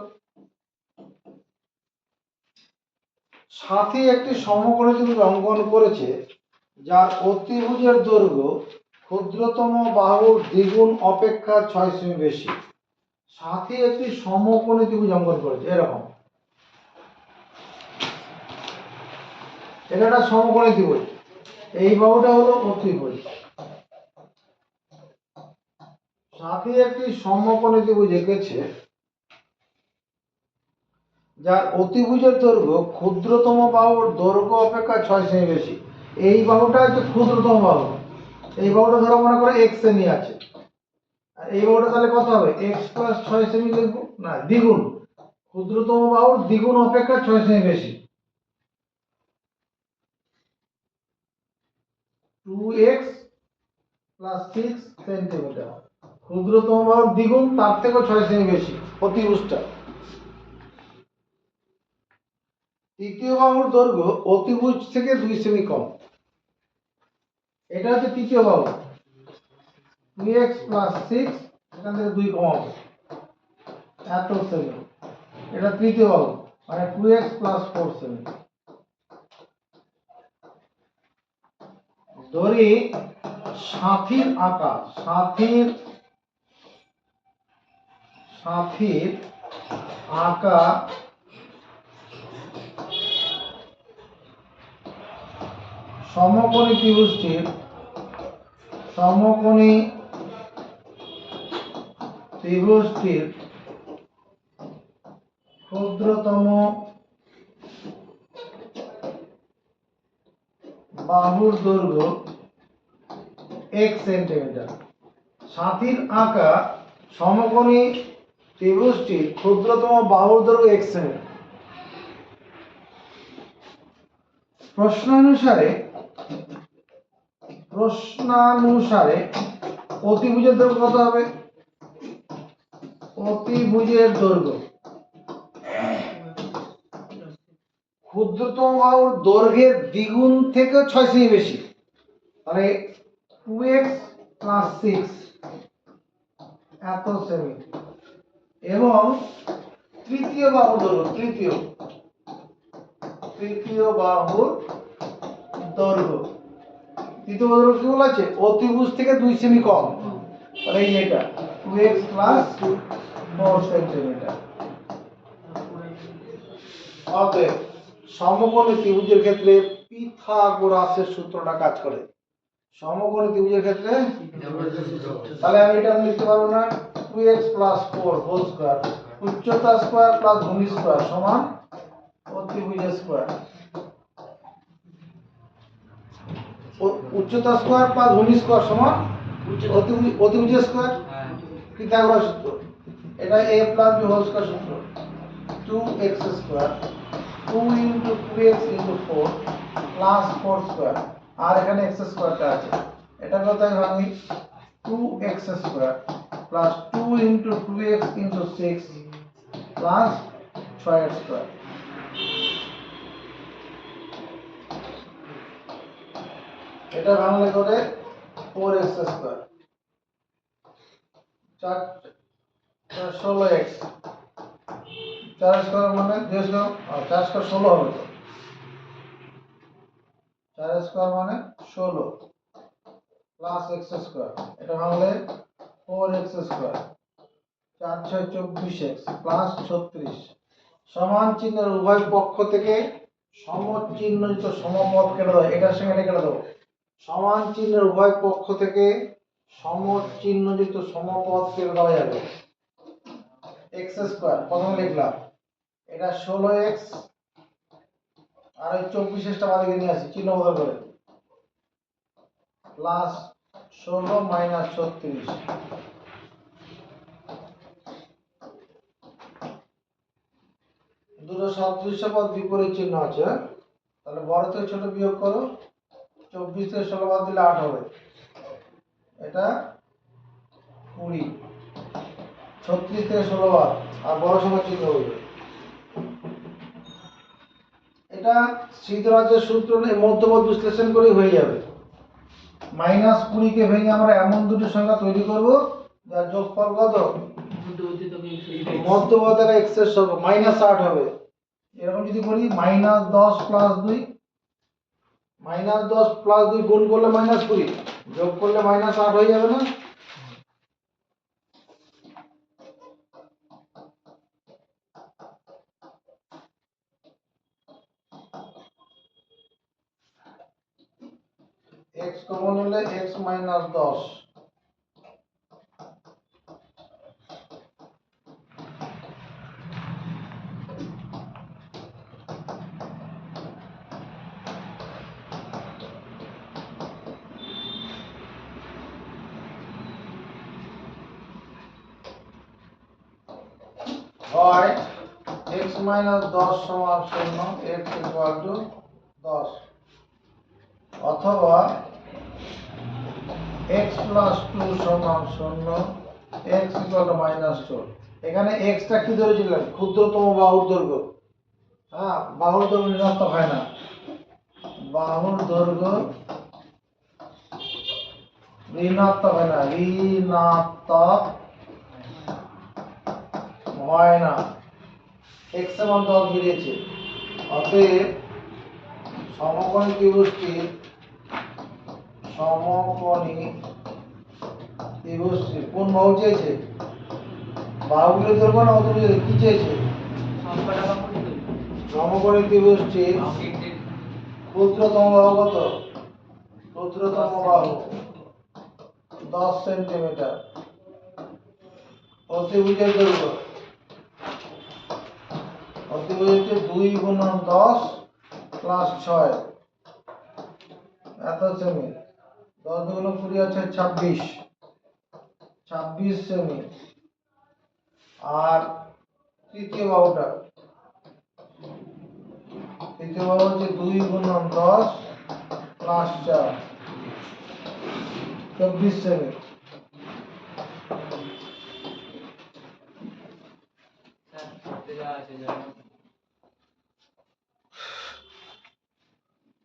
সাথী একটি সমকোণী ত্রিভুজ অঙ্কন করেছে যার অতিভুজের দৈর্ঘ্য ক্ষুদ্রতম বাহুর দ্বিগুণ অপেক্ষা 6 সেমি বেশি। সাথী একটি সমকোণী ত্রিভুজ অঙ্কন করেছে এরকম এটা একটা সমকোণী ত্রিভুজ এই বাহুটা হলো অতিভুজ সাথী একটি সমকোণী ত্রিভুজ এঁকেছে যার অতিভুজের দৈর্ঘ্য ক্ষুদ্রতম বাহুর দৈর্ঘ্য অপেক্ষা 6 সেমি বেশি। এই বাহুটা হচ্ছে ক্ষুদ্রতম বাহু এই বাহুটা ধরো মনে করো x সেমি আছে আর এই বাহুটা তাহলে কত হবে x প্লাস 6 সেমি লিখবো না দ্বিগুণ ক্ষুদ্রতম বাহুর দ্বিগুণ অপেক্ষা 6 সেমি বেশি 2x প্লাস 6 সেন্টিমিটার ক্ষুদ্রতম বাহুর দ্বিগুণ তার থেকে 6 সেমি বেশি অতিভুজটা। তৃতীয় বাহুর দৈর্ঘ্য অতিভুজ থেকে 2 সেমি কম এটা হচ্ছে তৃতীয় বাহু 2x প্লাস 6 এখান থেকে 2 কমাবো এত সেমি এটা তৃতীয় বাহু মানে 2x প্লাস 4 সেমি। ধরি সাথীর আঁকা সাথীর আঁকা সমকোণী ত্রিভুজটির ক্ষুদ্রতম বাহুর দৈর্ঘ্য 1 সেন্টিমিটার। সাথীর আঁকা সমকোণী ত্রিভুজটির ক্ষুদ্রতম বাহুর দৈর্ঘ্য 1 সেমি। প্রশ্নানুসারে অতিভুজের দৈর্ঘ্য কত হবে অতিভুজের দৈর্ঘ্য ক্ষুদ্রতম বাহুর দৈর্ঘ্যের দ্বিগুণ থেকে 6 সেমি বেশি তাহলে 2x প্লাস 6 এত সেমি এবং তৃতীয় বাহুর দৈর্ঘ্য তৃতীয় বাহুর দৈর্ঘ্য তৃতীয় বাহুর কি বলা আছে অতিভুজ থেকে 2 সেমি কম তাহলে এই এটা 2x প্লাস 4 সেন্টিমিটার। অতএব সমকোণী ত্রিভুজের ক্ষেত্রে পিথাগোরাসের সূত্রটা কাজ করে সমকোণী ত্রিভুজের ক্ষেত্রে তাহলে আমি এটা লিখতে পারবো না 2x প্লাস 4 হোল স্কয়ার উচ্চতা স্কয়ার প্লাস ভূমি স্কয়ার সমান অতিভুজ স্কয়ার উচ্চতা স্কয়ার প্লাস ভূমি স্কয়ার সমান অতিভুজ স্কয়ার পিথাগোরাস সূত্র এটা a plus b whole square সূত্র 2x square 2 into 2x into 4 plus 4 square আর এখানে x স্কয়ারটা আছে এটা কোথায় ভাঙি 2x square plus 2 into 2x into 6 plus 6x square এটা ভাঙলে করে 4x স্কয়ার 16x 4 স্কয়ার মানে 2 স্কয়ার 4 স্কয়ার 16 হবে তো 4 স্কয়ার মানে 16 প্লাস x স্কয়ার এটা ভাঙলে 4x স্কয়ার 4 6 24x প্লাস 36 সমান চিহ্নের উভয় পক্ষ থেকে সমচিহ্নিত সমপদ কেটে দাও এটার সঙ্গে এটা কেটে দাও সমান চিহ্নের উভয় পক্ষ থেকে সমচিহ্নিত সমপদ কেটে দেওয়া যাবে x স্কয়ার প্রথমে লিখলাম এটা 16x আর ওই 24 টা বাদিকে নিয়ে আসি চিহ্ন বদল করে প্লাস 16 মাইনাস 36 দুটো সদৃশ্য পদ বিপরীত চিহ্ন আছে তাহলে বড় থেকে ছোট বিয়োগ করো 24 থেকে 16 বাদ দিলে 8 হবে এটা 20 36 থেকে 16 বাদ আর বড় সংখ্যা চিহ্ন হবে এটা সিদ্ধরাজ্যের সূত্র নিয়ে মধ্যপদ বিশ্লেষণ করে হয়ে যাবে -20 কে ভেঙে আমরা এমন দুটো সংখ্যা তৈরি করব যার যোগফল কত মধ্যপদের x এর সঙ্গে -8 হবে এরকম যদি করি -10 প্লাস 2 -10 প্লাস 2 গুণ করলে -20 যোগ করলে -8 হয়ে যাবে না x কমন হলে x - 10 হয় x - 10 সমান 0 x ইকুয়াল টু 10 অথবা x প্লাস 2 সমান 0 x ইকুয়াল টু -2 এখানে x টা কি ধরেছিলাম ক্ষুদ্রতম বাহুর দৈর্ঘ্য হ্যাঁ বাহুর দৈর্ঘ্য ঋণাত্মক হয় না বাহুর দৈর্ঘ্য ঋণাত্মক হয় না ঋণাত্মক হয় না x সমান 10 বেরিয়েছে অতএব সমকোণী ত্রিভুজটির কোন বাহু চেয়েছে বাহুগুলো ধরবো না অত কি চেয়েছে সমকোণী ত্রিভুজটির ক্ষুদ্রতম বাহু কত ক্ষুদ্রতম বাহু 10 সেন্টিমিটার অতিভুজের দৈর্ঘ্য অতিভুজের 2 গুণন 10 প্লাস 6 এত সেমি 10 গুণন 20 আছে 26 সেমি আর তৃতীয় বাহুটা হচ্ছে 2 গুণন 10 প্লাস 4 24 সেমি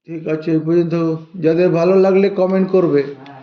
ঠিক আছে এই পর্যন্ত যাদের ভালো লাগলে কমেন্ট করবে।